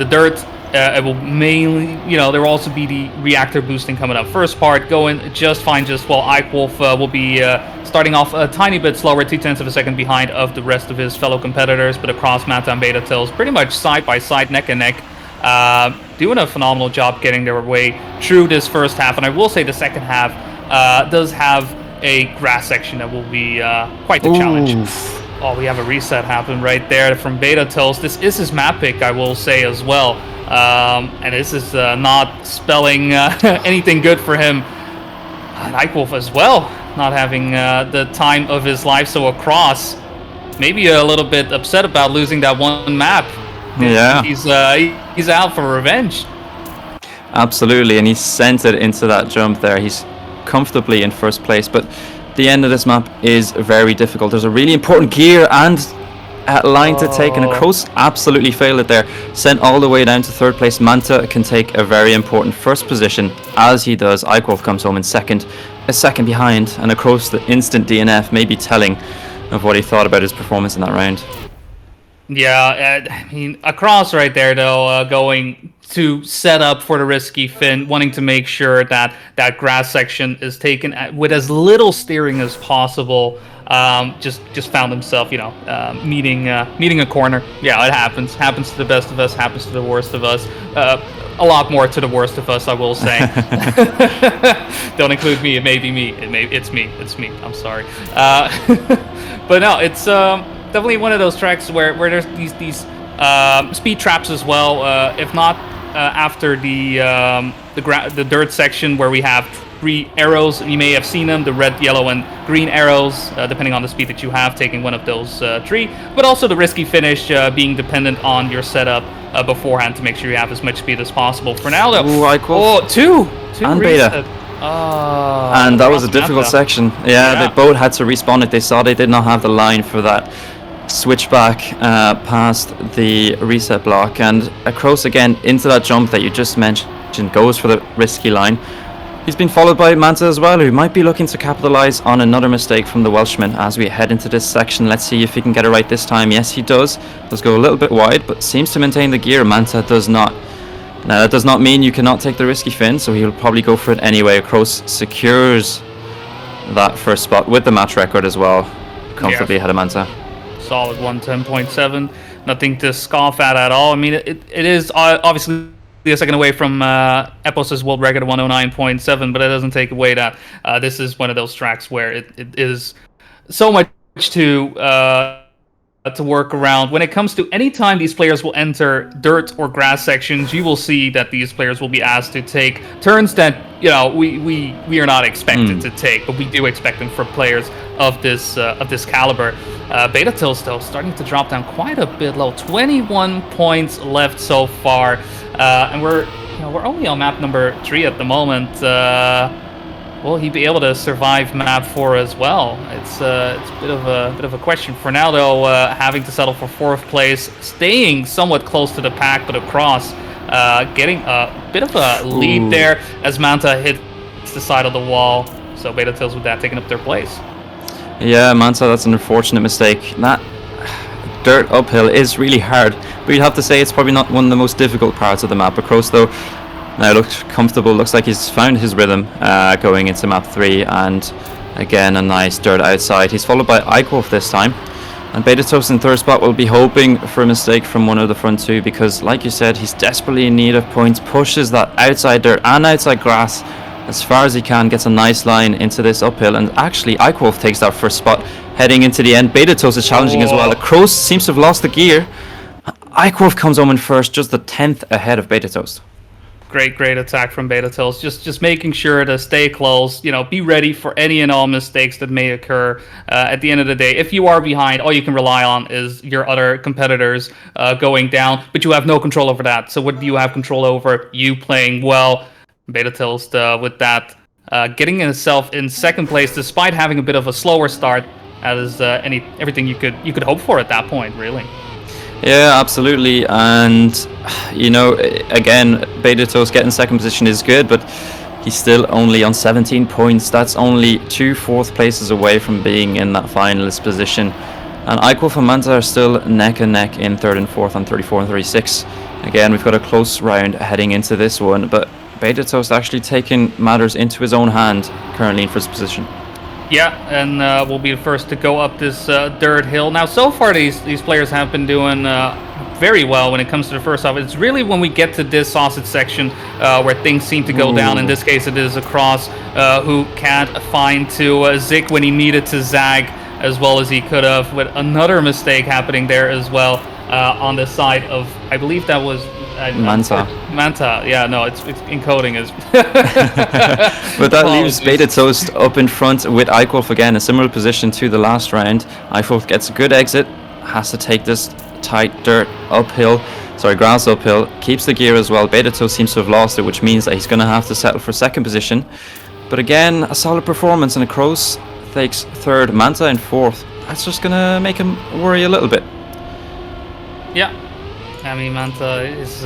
dirt, it will mainly, there will also be the reactor boosting coming up. First part going just fine, just well. Ikewolf will be starting off a tiny bit slower, 0.2 of a second behind of the rest of his fellow competitors, but Acrose, Mantaaa, and Betatoast pretty much side by side, neck and neck, doing a phenomenal job getting their way through this first half. And I will say the second half does have a grass section that will be quite the challenge. Oh, we have a reset happen right there from Betatoast. This is his map pick, I will say as well. And this is not spelling anything good for him. And Ikewolf as well, not having the time of his life. So Acrose, maybe a little bit upset about losing that one map. Yeah, he's out for revenge. Absolutely, and he sent it into that jump there. He's comfortably in first place, but the end of this map is very difficult. There's a really important gear and line to take, and Acrose absolutely failed it there. Sent all the way down to third place. Mantaaa can take a very important first position, as he does. Ikewolf comes home in second, a second behind, and Acrose, the instant DNF, may be telling of what he thought about his performance in that round. Yeah, I mean, Acrose right there, though, going to set up for the risky fin, wanting to make sure that that grass section is taken with as little steering as possible. Just found himself, meeting a corner. Yeah, it happens. Happens to the best of us. Happens to the worst of us. A lot more to the worst of us, I will say. Don't include me. It may be me. It's me. It's me. I'm sorry. But no, it's definitely one of those tracks where there's these speed traps as well. If not after the dirt section where we have 3 arrows, you may have seen them, the red, yellow, and green arrows, depending on the speed that you have, taking one of those 3. But also the risky finish being dependent on your setup beforehand to make sure you have as much speed as possible. For now, though, two and reset. Beta. And that was a difficult section. Yeah, they both had to respawn it. They saw they did not have the line for that switch back past the reset block, and Acrose again into that jump that you just mentioned, goes for the risky line. He's been followed by Mantaaa as well, who might be looking to capitalize on another mistake from the Welshman as we head into this section. Let's see if he can get it right this time. Yes, he does. Does go a little bit wide, but seems to maintain the gear. Mantaaa does not. Now, that does not mean you cannot take the risky fin, so he'll probably go for it anyway. Acrose secures that first spot with the match record as well, comfortably ahead of Mantaaa. Solid 110.7. Nothing to scoff at all. I mean, it is obviously a second away from Epos's world record of 109.7, but it doesn't take away that this is one of those tracks where it is so much to work around. When it comes to any time these players will enter dirt or grass sections, you will see that these players will be asked to take turns that we are not expected to take, but we do expect them for players of this caliber. Betatoast though starting to drop down quite a bit low. 21 points left so far, and we're only on map number 3 at the moment. Will he be able to survive map 4 as well? It's a bit of a question for now though. Having to settle for 4th place, staying somewhat close to the pack, but Acrose getting a bit of a lead there as Mantaaa hits the side of the wall. So Betatoast with that taking up their place. Yeah, Mantaaa, that's an unfortunate mistake. That dirt uphill is really hard, but you'd have to say it's probably not one of the most difficult parts of the map. Acrose though now looks comfortable, looks like he's found his rhythm going into map 3, and again a nice dirt outside. He's followed by Ikewolf this time, and Betatoast in 3rd spot will be hoping for a mistake from one of the front 2, because like you said, he's desperately in need of points, pushes that outside dirt and outside grass as far as he can, gets a nice line into this uphill, and actually Ikewolf takes that 1st spot heading into the end. Betatoast is challenging as well. Acrose seems to have lost the gear. Ikewolf comes home in 1st, just the 10th ahead of Betatoast. Great attack from Betatoast. Just making sure to stay close. Be ready for any and all mistakes that may occur. At the end of the day, if you are behind, all you can rely on is your other competitors going down, but you have no control over that. So what do you have control over? You playing well. Betatoast with that, getting himself in second place despite having a bit of a slower start. That is everything you could hope for at that point, really. Yeah, absolutely. And, again, Betatoast getting second position is good, but he's still only on 17 points. That's only 2 fourth places away from being in that finalist position. And Ikewolf and Mantaaa are still neck and neck in third and fourth on 34 and 36. Again, we've got a close round heading into this one, but Betatoast actually taking matters into his own hand currently in first position. Yeah, and we'll be the first to go up this dirt hill. Now, so far, these players have been doing very well when it comes to the first off. It's really when we get to this sausage section where things seem to go down. In this case, it is Acrose who can't find to Zik when he needed to zag as well as he could have, with another mistake happening there as well on the side of, I believe that was... Mantaaa. Yeah, no, it's encoding is. But that leaves Betatoast up in front with Ikewolf again, a similar position to the last round. Ikewolf gets a good exit, has to take this tight grass uphill, keeps the gear as well. Betatoast seems to have lost it, which means that he's going to have to settle for second position. But again, a solid performance, and Acrose takes third, Mantaaa in fourth. That's just going to make him worry a little bit. Yeah. I mean, Mantaaa is,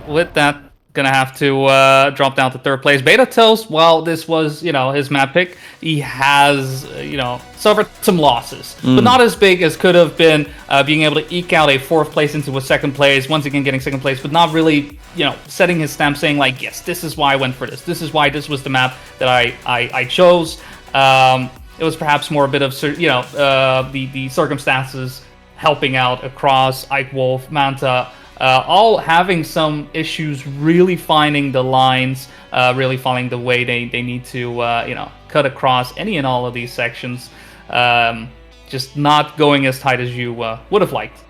with that, gonna have to drop down to third place. Betatoast, while this was, his map pick, he has, suffered some losses. But not as big as could have been being able to eke out a fourth place into a second place, once again getting second place, but not really, setting his stamp, saying like, yes, this is why I went for this. This is why this was the map that I chose. It was perhaps more a bit of, the circumstances helping out Acrose, Ikewolf, Mantaaa, all having some issues really finding the lines, really finding the way they need to, cut across any and all of these sections. Just not going as tight as you would have liked.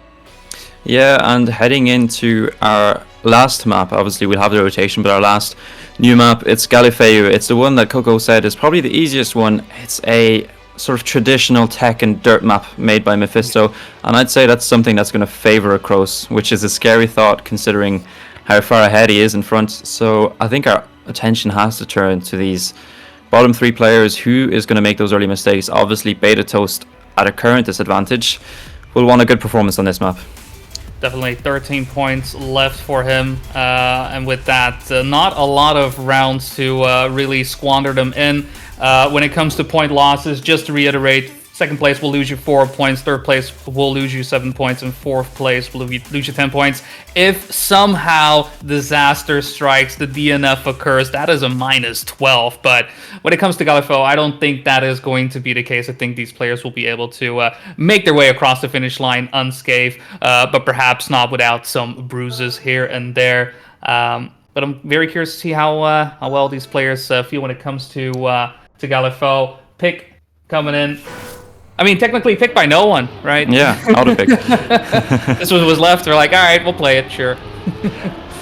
Yeah, and heading into our last map, obviously we'll have the rotation, but our last new map, it's Galifeu. It's the one that Coco said is probably the easiest one. It's a sort of traditional tech and dirt map made by Mephisto, and I'd say that's something that's going to favor Acrose, which is a scary thought considering how far ahead he is in front. So I think our attention has to turn to these bottom three players. Who is going to make those early mistakes? Obviously Betatoast, at a current disadvantage, will want a good performance on this map. Definitely 13 points left for him, and with that, not a lot of rounds to really squander them in. When it comes to point losses, just to reiterate, second place will lose you 4 points, third place will lose you 7 points, and fourth place will lose you 10 points. If somehow disaster strikes, the DNF occurs, that is a minus 12. But when it comes to Galifeu, I don't think that is going to be the case. I think these players will be able to make their way across the finish line unscathed, but perhaps not without some bruises here and there. But I'm very curious to see how well these players feel when it comes to Galifeu. Pick coming in. I mean, technically picked by no one, right? Yeah, auto pick. This was left. They're like, all right, we'll play it, sure.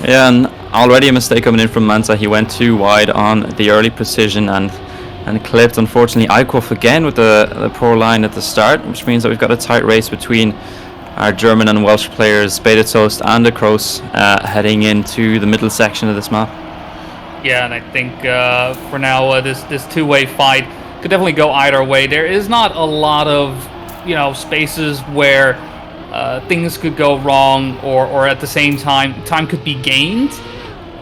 Yeah, and already a mistake coming in from Mantaaa. He went too wide on the early precision and clipped, unfortunately, Ikewolf again with the poor line at the start, which means that we've got a tight race between our German and Welsh players, Betatoast and Acrose, heading into the middle section of this map. Yeah, and I think for now, this two-way fight could definitely go either way. There is not a lot of, spaces where things could go wrong, or at the same time could be gained,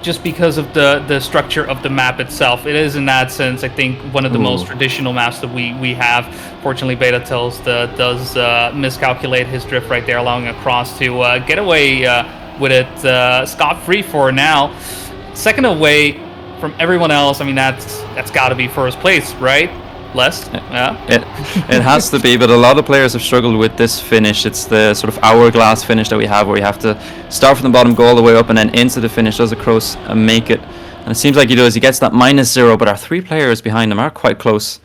just because of the structure of the map itself. It is, in that sense, I think, one of the most traditional maps that we have. Fortunately, Betatoast does miscalculate his drift right there, allowing Acrose to get away with it scot-free for now. Second away from everyone else. I mean, that's got to be first place, right? Lest? Yeah. It has to be, but a lot of players have struggled with this finish. It's the sort of hourglass finish that we have, where you have to start from the bottom, go all the way up, and then into the finish. Does Acrose make it? And it seems like he does. He gets that -0, but our three players behind him are quite close,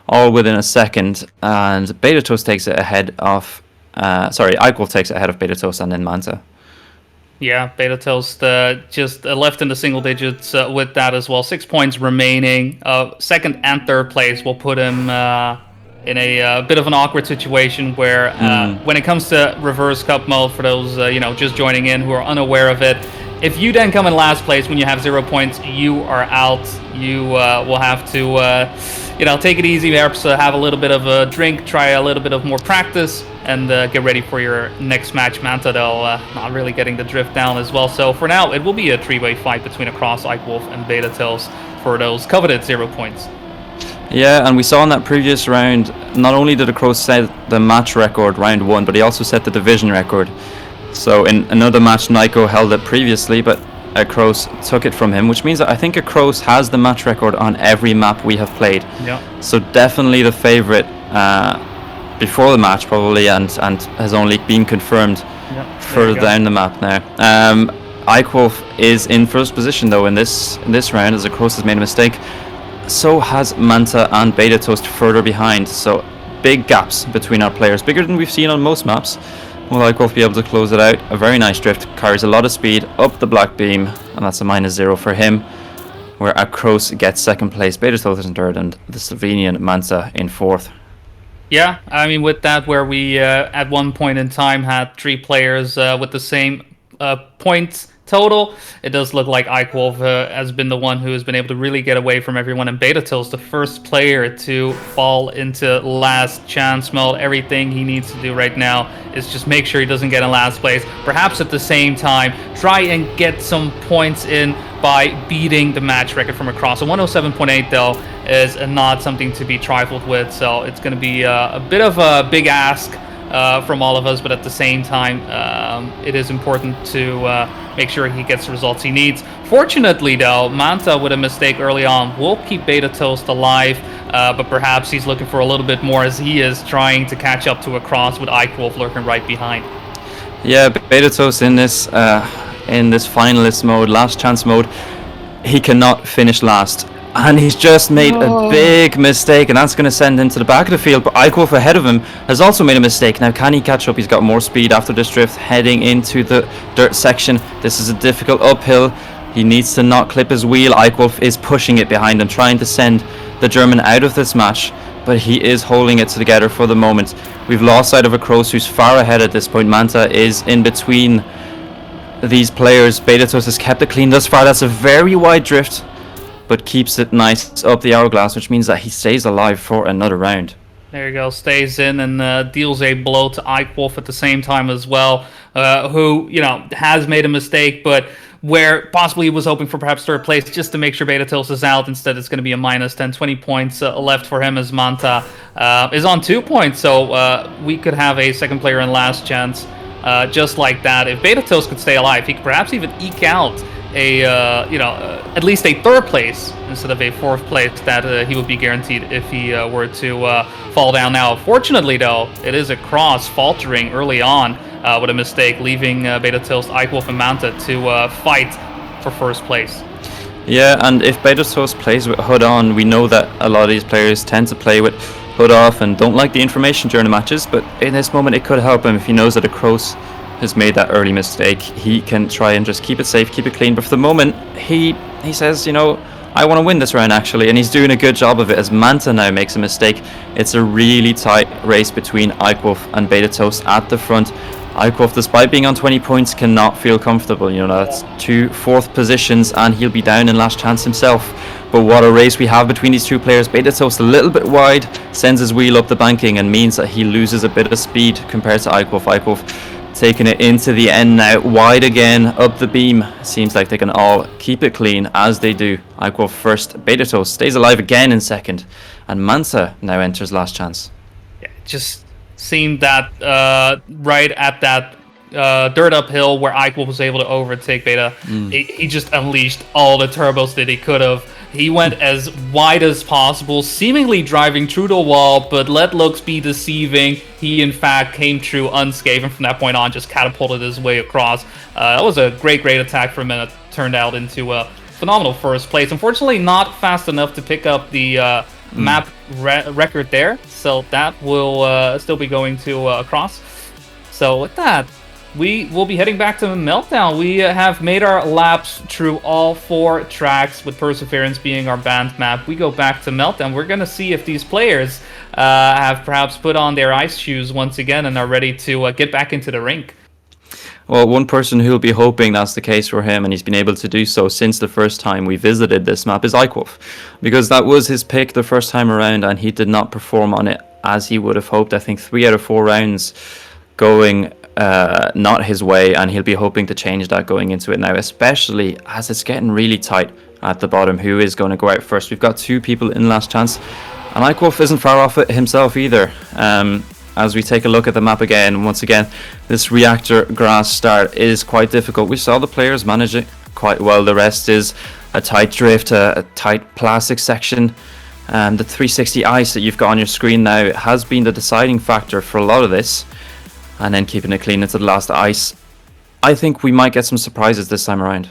all within a second. And Betatoast takes it ahead of... Ikewolf takes it ahead of Betatoast and then Mantaaa. Yeah, Betatoast just left in the single digits with that as well. 6 points remaining. Second and third place will put him in a bit of an awkward situation where when it comes to reverse cup mode, for those just joining in who are unaware of it, if you then come in last place when you have 0 points, you are out. You will have to take it easy, perhaps have a little bit of a drink, try a little bit of more practice, and get ready for your next match. Mantaaa, though, not really getting the drift down as well. So for now, it will be a three-way fight between Acrose, Ikewolf, and Betatoast for those coveted 0 points. Yeah, and we saw in that previous round, not only did Acrose set the match record round 1, but he also set the division record. So in another match, Nico held it previously, but Acrose took it from him, which means that I think Acrose has the match record on every map we have played. Yeah. So definitely the favorite before the match, probably, and has only been confirmed further down the map now. Ikewolf is in first position though in this round, as Acrose has made a mistake. So has Mantaaa and Betatoast further behind. So big gaps between our players, bigger than we've seen on most maps. Will Ikewolf be able to close it out? A very nice drift, carries a lot of speed up the black beam, and that's a -0 for him. Where Acrose gets second place, Betatoast in third, and the Slovenian Mantaaa in fourth. Yeah, I mean, with that, where we at one point in time had 3 players with the same points total, it does look like Ikewolf has been the one who has been able to really get away from everyone, and Betatoast the first player to fall into last chance mode. Everything he needs to do right now is just make sure he doesn't get in last place. Perhaps at the same time, try and get some points in by beating the match record from Acrose. So 107.8 though is not something to be trifled with, so it's going to be a bit of a big ask from all of us, but at the same time, it is important to make sure he gets the results he needs. Fortunately, though, Mantaaa with a mistake early on will keep Betatoast alive, but perhaps he's looking for a little bit more as he is trying to catch up to Acrose with Ikewolf lurking right behind. Yeah, Betatoast in this finalist mode, last chance mode, he cannot finish last. And he's just made a big mistake, and that's going to send him to the back of the field. But Ikewolf ahead of him has also made a mistake. Now, can he catch up? He's got more speed after this drift, heading into the dirt section. This is a difficult uphill. He needs to not clip his wheel. Ikewolf is pushing it behind him, trying to send the German out of this match. But he is holding it together for the moment. We've lost sight of Acrose, who's far ahead at this point. Mantaaa is in between these players. Betatoast has kept it clean thus far. That's a very wide drift, but keeps it nice up the hourglass, which means that he stays alive for another round. There you go, stays in and deals a blow to Ikewolf at the same time as well, who, has made a mistake, but where possibly he was hoping for perhaps third place just to make sure Betatoast is out. Instead, it's going to be a -10, 20 points left for him, as Mantaaa is on 2 points, so we could have a second player in last chance just like that. If Betatoast could stay alive, he could perhaps even eke out at least a third place instead of a fourth place that he would be guaranteed if he were to fall down now. Fortunately, though, it is Acrose faltering early on with a mistake, leaving Betatoast, Ikewolf, and Mantaaa to fight for first place. Yeah, and if Betatoast plays with HUD on, we know that a lot of these players tend to play with HUD off and don't like the information during the matches, but in this moment it could help him if he knows that Acrose has made that early mistake. He can try and just keep it safe, keep it clean, but for the moment he says, I want to win this round actually, and he's doing a good job of it as Mantaaa now makes a mistake. It's a really tight race between Ikewolf and Betatoast at the front. Ikewolf, despite being on 20 points, cannot feel comfortable. That's 2 fourth positions and he'll be down in last chance himself. But what a race we have between these 2 players. Betatoast a little bit wide, sends his wheel up the banking and means that he loses a bit of speed compared to Ikewolf. Ikewolf taking it into the end now, wide again, up the beam. Seems like they can all keep it clean as they do. Ikewolf first, Betatoast stays alive again in second, and Mantaaa now enters last chance. Yeah, just seemed that right at that dirt uphill where Ikewolf was able to overtake Beta, he just unleashed all the turbos that he could have. He went as wide as possible, seemingly driving through the wall, but let looks be deceiving. He, in fact, came through unscathed, and from that point on, just catapulted his way across. That was a great attack for him, and it turned out into a phenomenal first place. Unfortunately, not fast enough to pick up the map record there, so that will still be going to Acrose. So with that, we will be heading back to Meltdown. We have made our laps through all 4 tracks, with Perseverance being our banned map. We go back to Meltdown. We're going to see if these players have perhaps put on their ice shoes once again and are ready to get back into the rink. Well, one person who'll be hoping that's the case for him, and he's been able to do so since the first time we visited this map, is Ikewolf. Because that was his pick the first time around, and he did not perform on it as he would have hoped. I think 3 out of 4 rounds going not his way, and he'll be hoping to change that going into it now, especially as it's getting really tight at the bottom. Who is going to go out first? We've got 2 people in last chance, and Ikewolf isn't far off it himself either. As we take a look at the map again, once again, this reactor grass start is quite difficult. We saw the players manage it quite well. The rest is a tight drift, a tight plastic section. The 360 ice that you've got on your screen now has been the deciding factor for a lot of this. And then keeping it clean into the last ice. I think we might get some surprises this time around.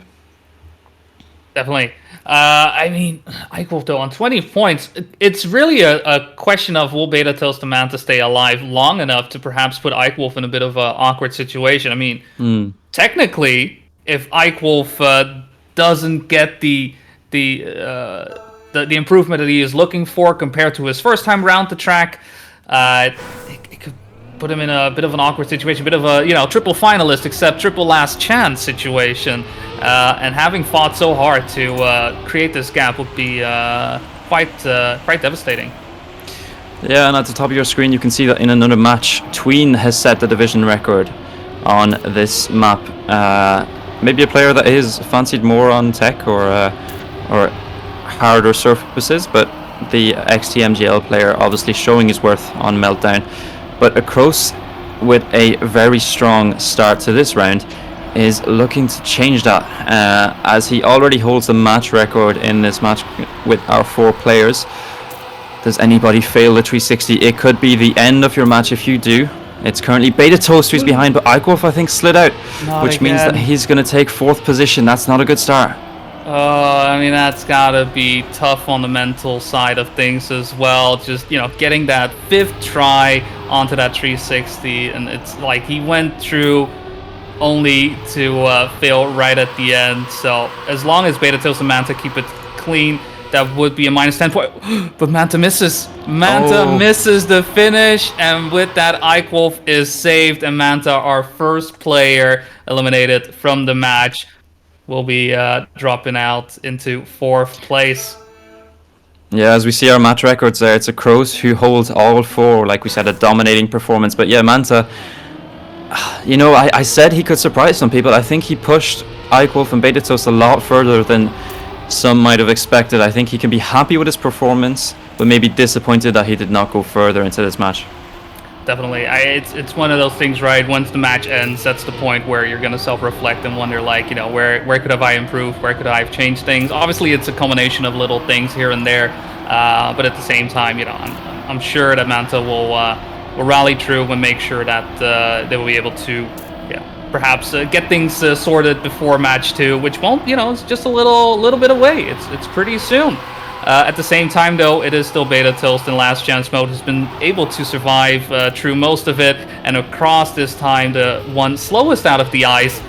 Definitely. I mean, Ikewolf though on 20 points, it's really a question of will Betatoast and Mantaaa stay alive long enough to perhaps put Ikewolf in a bit of an awkward situation. I mean, technically, if Ikewolf doesn't get the improvement that he is looking for compared to his first time around the track, it could put him in a bit of an awkward situation, a bit of a triple finalist except triple last chance situation. And having fought so hard to create this gap would be quite devastating. Yeah, and at the top of your screen you can see that in another match, Tween has set the division record on this map. Maybe a player that is fancied more on tech or harder surfaces, but the XTMGL player obviously showing his worth on Meltdown. But Acrose, with a very strong start to this round, is looking to change that, as he already holds the match record in this match with our 4 players. Does anybody fail the 360? It could be the end of your match if you do. It's currently Betatoast who's behind, but Ikewolf I think slid out, which means that he's going to take 4th position. That's not a good start. I mean, that's gotta be tough on the mental side of things as well. Just, getting that 5th try onto that 360, and it's like he went through only to fail right at the end. So as long as Betatoast and Mantaaa keep it clean, that would be a minus 10 point. But Mantaaa misses. Mantaaa misses the finish, and with that, Ikewolf is saved, and Mantaaa, our first player eliminated from the match, will be dropping out into 4th place. Yeah, as we see our match records there, it's Acrose who holds all 4, like we said, a dominating performance. But yeah, Mantaaa, I said he could surprise some people. I think he pushed Ikewolf and Betatoast a lot further than some might have expected. I think he can be happy with his performance, but maybe disappointed that he did not go further into this match. Definitely. It's one of those things, right? Once the match ends, that's the point where you're going to self-reflect and wonder, like, where could have I improved? Where could I have changed things? Obviously, it's a combination of little things here and there, but at the same time, I'm sure that Mantaaa will rally through and make sure that they will be able to, perhaps get things sorted before match 2, which won't, it's just a little bit away. It's pretty soon. At the same time, though, it is still Betatoast, and Last Chance Mode has been able to survive through most of it, and Across this time, the one slowest out of the ice,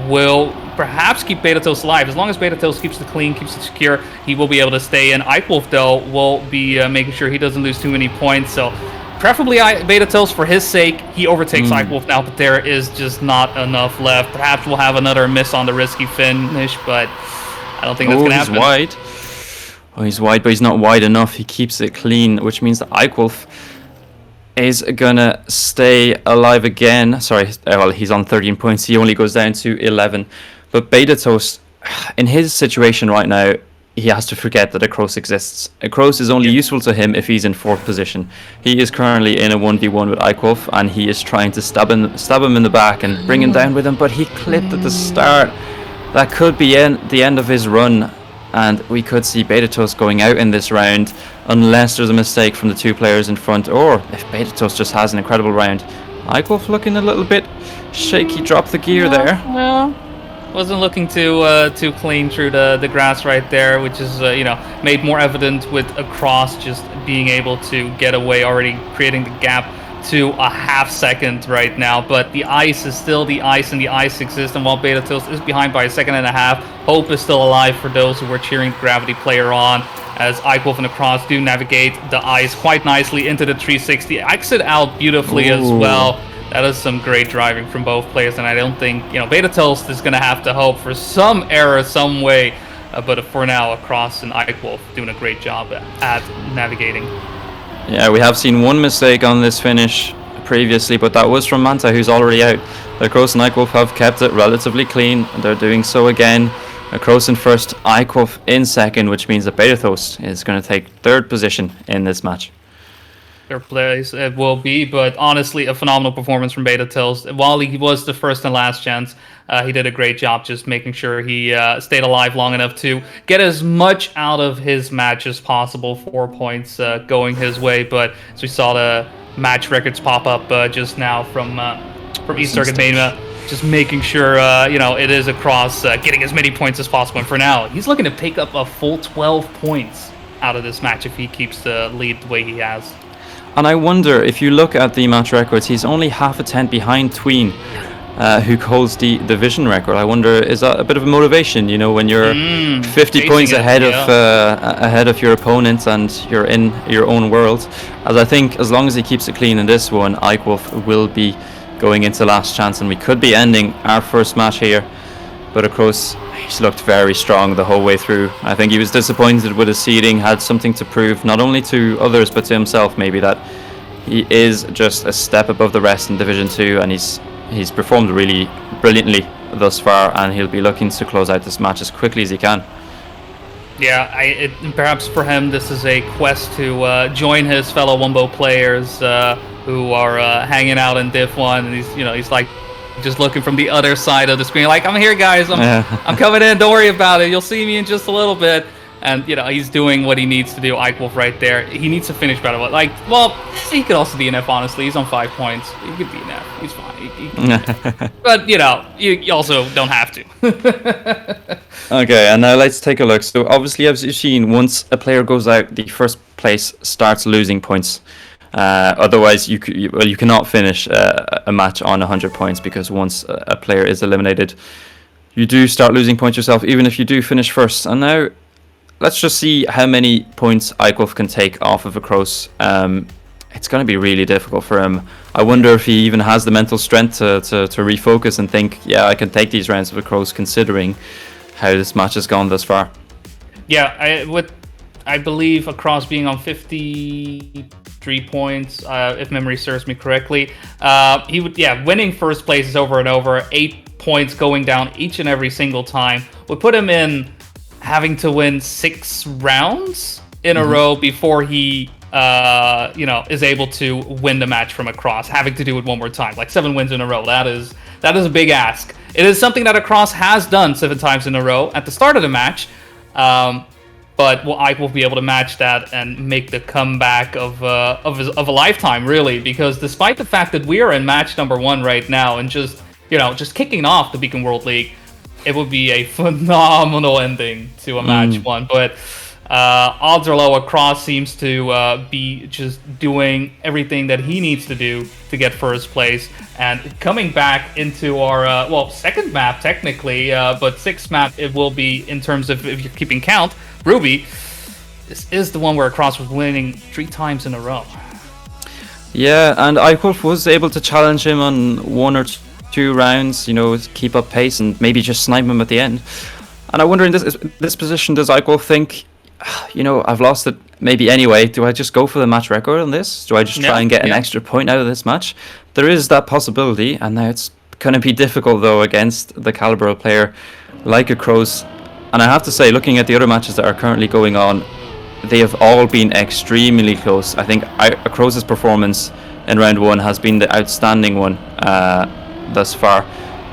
will perhaps keep Betatoast alive. As long as Betatoast keeps it clean, keeps it secure, he will be able to stay in. Ikewolf, though, will be making sure he doesn't lose too many points, so preferably Betatoast for his sake. He overtakes Ikewolf now, but there is just not enough left. Perhaps we'll have another miss on the risky finish, but I don't think that's going to happen. He's wide. Oh, he's wide, but he's not wide enough. He keeps it clean, which means that Ikewolf is gonna stay alive again. Sorry, well, he's on 13 points. He only goes down to 11. But Betatoast, in his situation right now, he has to forget that Acrose exists. Acrose is only useful to him if he's in 4th position. He is currently in a 1v1 with Ikewolf, and he is trying to stab him in the back and bring him down with him, but he clipped at the start. That could be the end of his run, and we could see Betatoast going out in this round unless there's a mistake from the 2 players in front, or if Betatoast just has an incredible round. Ikewolf looking a little bit shaky, dropped the gear there. Well, wasn't looking too clean through the grass right there, which is made more evident with Across just being able to get away, already creating the gap to a half second right now, but the ice is still the ice, and the ice exists, and while Betatoast is behind by a second and a half, hope is still alive for those who were cheering the Gravity player on, as Ikewolf and Acrose do navigate the ice quite nicely into the 360, exit out beautifully as well. That is some great driving from both players, and I don't think, Betatoast is going to have to hope for some error some way, but for now, Acrose and Ikewolf doing a great job at navigating. Yeah, we have seen one mistake on this finish previously, but that was from Mantaaa, who's already out. Acrose and Ikewolf have kept it relatively clean, and they're doing so again. Acrose in first, Ikewolf in second, which means that Betatoast is going to take third position in this match. Third place it will be, but honestly, a phenomenal performance from Betatoast. While he was the first and last chance, he did a great job just making sure he stayed alive long enough to get as much out of his match as possible. 4 points going his way, but as we saw the match records pop up just now from East Circuit Mania, just making sure it is Acrose getting as many points as possible. And for now, he's looking to pick up a full 12 points out of this match if he keeps the lead the way he has. And I wonder, if you look at the match records, he's only half a tent behind Tween, who holds the division record. I wonder, is that a bit of a motivation, when you're 50 points ahead of your opponent and you're in your own world? As I think, as long as he keeps it clean in this one, Ikewolf will be going into last chance, and we could be ending our first match here. But Acrose, he's looked very strong the whole way through. I think he was disappointed with his seeding, had something to prove, not only to others, but to himself maybe, that he is just a step above the rest in Division 2, and he's performed really brilliantly thus far, and he'll be looking to close out this match as quickly as he can. Yeah, perhaps for him this is a quest to join his fellow Wumbo players who are hanging out in Div 1, and he's like just looking from the other side of the screen, like, I'm here, guys, I'm coming in, don't worry about it, you'll see me in just a little bit. And he's doing what he needs to do. Ikewolf right there, he needs to finish better. He could also DNF, honestly. He's on 5 points, he could DNF, he's fine. But you also don't have to. Okay, and now let's take a look. So obviously, as you've seen, once a player goes out, the first place starts losing points. Otherwise, you cannot finish a match on 100 points, because once a player is eliminated, you do start losing points yourself, even if you do finish first. And now, let's just see how many points Ikewolf can take off of Acrose. It's going to be really difficult for him. I wonder if he even has the mental strength to refocus and think, yeah, I can take these rounds of Acrose, considering how this match has gone thus far. Yeah, I believe Acrose being on 53 points, if memory serves me correctly. He would, winning first places over and over, 8 points going down each and every single time, would put him in having to win 6 rounds in a row before he, is able to win the match from Acrose, having to do it one more time, like 7 wins in a row. That is a big ask. It is something that Acrose has done 7 times in a row at the start of the match, but will Ikewolf be able to match that and make the comeback of a lifetime, really? Because despite the fact that we are in match number 1 right now and just kicking off the Beacon World League, it would be a phenomenal ending to a match 1. But odds are low. Acrose seems to be just doing everything that he needs to do to get first place. And coming back into our, second map technically, but 6th map it will be in terms of, if you're keeping count, Ruby. This is the one where Acrose was winning 3 times in a row. Yeah, and Ikewolf was able to challenge him on 1 or 2 rounds, keep up pace and maybe just snipe him at the end. And I wonder, in this position, does Ikewolf think, I've lost it maybe anyway, do I just go for the match record on this? Do I just try and get an extra point out of this match? There is that possibility, and now it's going to be difficult, though, against the caliber of player like Acrose. And I have to say, looking at the other matches that are currently going on, they have all been extremely close. I think Acrose's performance in round 1 has been the outstanding one thus far,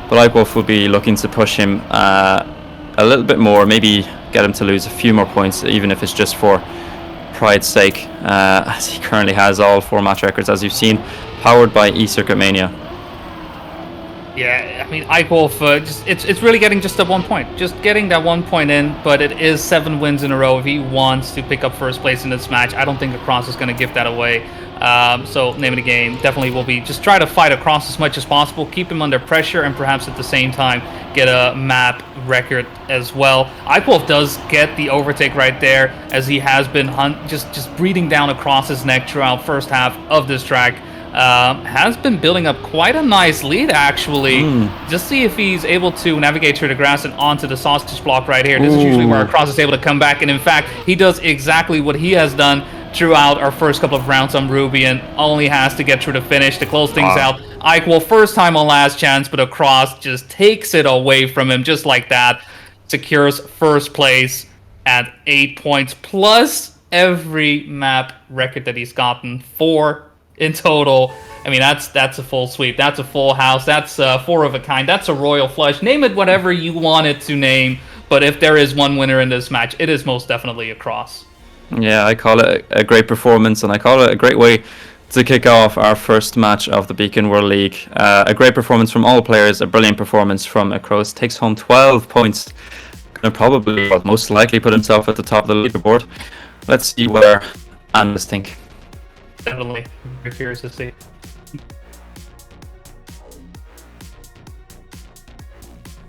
but Ikewolf will be looking to push him a little bit more, maybe get him to lose a few more points, even if it's just for pride's sake, as he currently has all 4 match records, as you've seen, powered by East Circuit Mania. Yeah, I mean, Ikewolf, it's really getting just that 1 point. Just getting that 1 point in, but it is 7 wins in a row. If he wants to pick up first place in this match, I don't think Acrose is going to give that away. So, name of the game definitely will be just try to fight Acrose as much as possible, keep him under pressure, and perhaps at the same time get a map record as well. Ikewolf does get the overtake right there, as he has been just breathing down Acrose's neck throughout first half of this track. Has been building up quite a nice lead, actually. Just see if he's able to navigate through the grass and onto the sausage block right here. This is usually where Acrose is able to come back, and in fact, he does exactly what he has done throughout our first couple of rounds on Ruby, and only has to get through the finish to close things out. Ikewolf, first time on last chance, but Acrose just takes it away from him just like that. Secures first place at 8 points, plus every map record that he's gotten, 4 in total. I mean, that's a full sweep. That's a full house. That's 4 of a kind. That's a royal flush. Name it whatever you want it to name. But if there is one winner in this match, it is most definitely Acrose. Yeah, I call it a great performance, and I call it a great way to kick off our first match of the Beacon World League. A great performance from all players, a brilliant performance from Acrose. Takes home 12 points. Gonna probably, most likely, put himself at the top of the leaderboard. Let's see what our analysts think. Definitely. Very curious to see.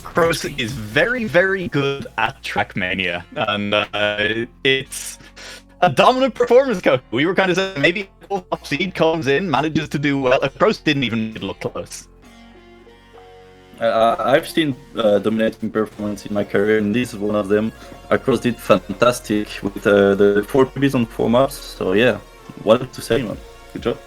Acrose is very, very good at Trackmania, and it's a dominant performance, Coach. We were kind of saying maybe top seed comes in, manages to do well. Acrose didn't even look close. I've seen dominating performance in my career, and this is one of them. Acrose did fantastic with the 4 PBs on 4 maps, so yeah, what to say, man. Good job.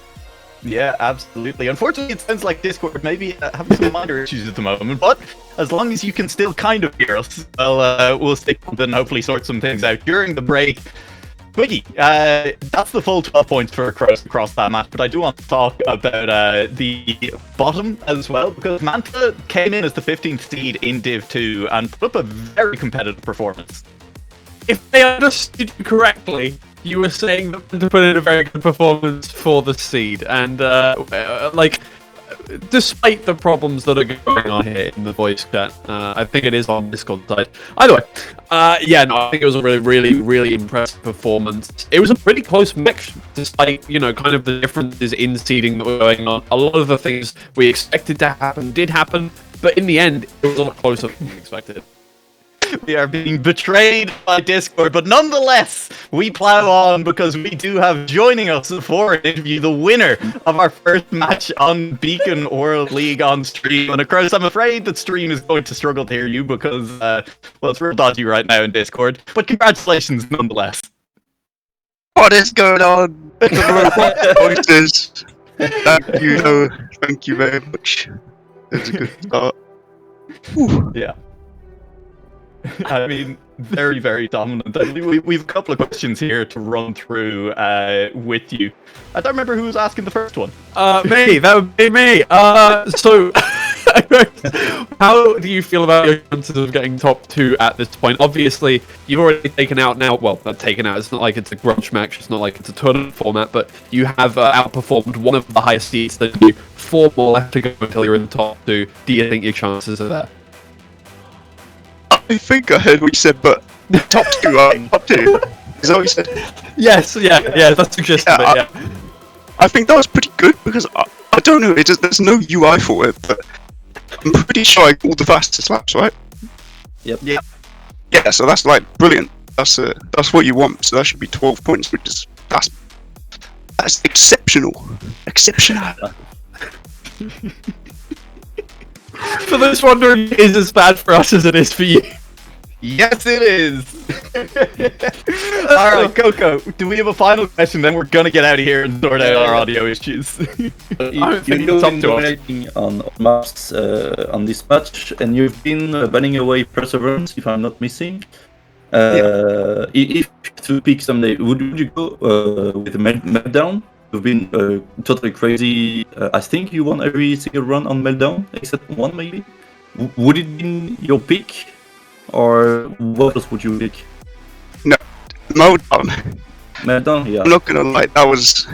Yeah, absolutely. Unfortunately, it sounds like Discord maybe having some minor issues at the moment, but as long as you can still kind of hear us, we'll stick with it and hopefully sort some things out during the break. Quiggy, that's the full 12 points for Acrose across that match, but I do want to talk about the bottom as well, because Mantaaa came in as the 15th seed in Div 2 and put up a very competitive performance. If I understood you correctly, you were saying that to put in a very good performance for the seed, and despite the problems that are going on here in the voice chat, I think it is on Discord side. Either way, I think it was a really, really, really impressive performance. It was a pretty close match, despite, kind of the differences in seeding that were going on. A lot of the things we expected to happen did happen, but in the end, it was a lot closer than we expected. We are being betrayed by Discord, but nonetheless, we plow on because we do have joining us for an interview the winner of our first match on Beacon World League on stream. And of course, I'm afraid that stream is going to struggle to hear you because, it's real dodgy right now in Discord. But congratulations nonetheless. What is going on? Voices. Thank you very much. It's a good start. Whew. Yeah. I mean, very, very dominant. We've a couple of questions here to run through with you. I don't remember who was asking the first one. Me. That would be me. So, how do you feel about your chances of getting top 2 at this point? Obviously, you've already taken out now. Well, not taken out. It's not like it's a grudge match. It's not like it's a tournament format. But you have outperformed one of the highest seeds than you. 4 more left to go until you're in the top 2. Do you think your chances are there? I think I heard what you said, but top 2, top 2. Is that what you said? Yes, yeah, that's the gist of it, yeah. I think that was pretty good, because I don't know, there's no UI for it, but I'm pretty sure I got all the fastest laps, right? Yep. Yeah, so that's like brilliant. That's what you want, so that should be 12 points, which is, that's exceptional. Exceptional. For those wondering, it is as bad for us as it is for you. Yes, it is. All right, Coco, do we have a final question? Then we're going to get out of here and sort out our audio issues. You're dominating on maps on this match, and you've been banning away Perseverance, if I'm not missing. If to pick someday, would you go with the Meltdown? You've been totally crazy. I think you won every single run on Meltdown, except one maybe. Would it be your pick, or what else would you pick? No, Meltdown. Meltdown, yeah. I'm not gonna lie, that was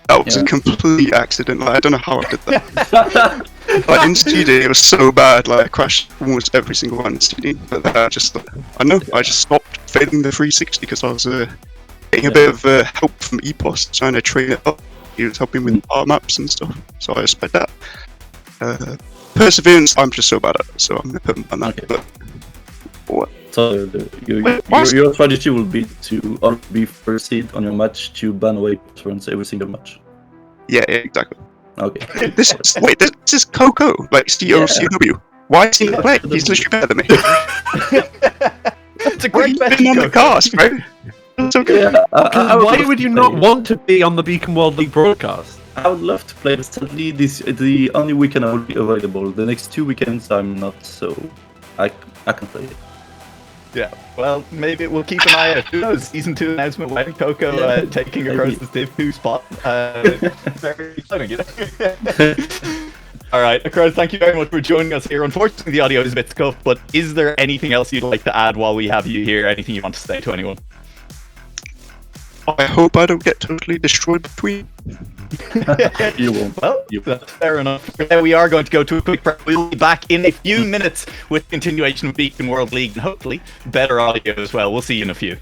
a complete accident. Like, I don't know how I did that. Like in CD, it was so bad. Like I crashed almost every single one in CD. But I just stopped failing the 360 because I was getting a bit of help from Epos trying to train it up. He was helping with our maps and stuff, so I respect that. Perseverance, I'm just so bad at, so I'm gonna put him on that. Okay. But what? So your strategy will be to be first seed on your match to ban away perseverance every single match. Yeah, exactly. Okay. This is Coco, like COCW. Why is he not playing? He's literally better than me. It's a great He's bet, been on the Coco. cast, bro. It's okay. Yeah, Why would you not want to be on the Beacon World League broadcast? I would love to play, but sadly, this is the only weekend I will be available. The next 2 weekends I'm not, so I can play it. Yeah, well, maybe we'll keep an eye out. Who knows? Season 2 announcement when Coco taking Acrose's Div 2 spot. Very exciting, you know? Alright, Acrose, thank you very much for joining us here. Unfortunately, the audio is a bit scuffed, but is there anything else you'd like to add while we have you here? Anything you want to say to anyone? I hope I don't get totally destroyed between. You won't. Well, that's fair enough. We are going to go to a quick break. We'll be back in a few minutes with continuation of Beacon World League and hopefully better audio as well. We'll see you in a few.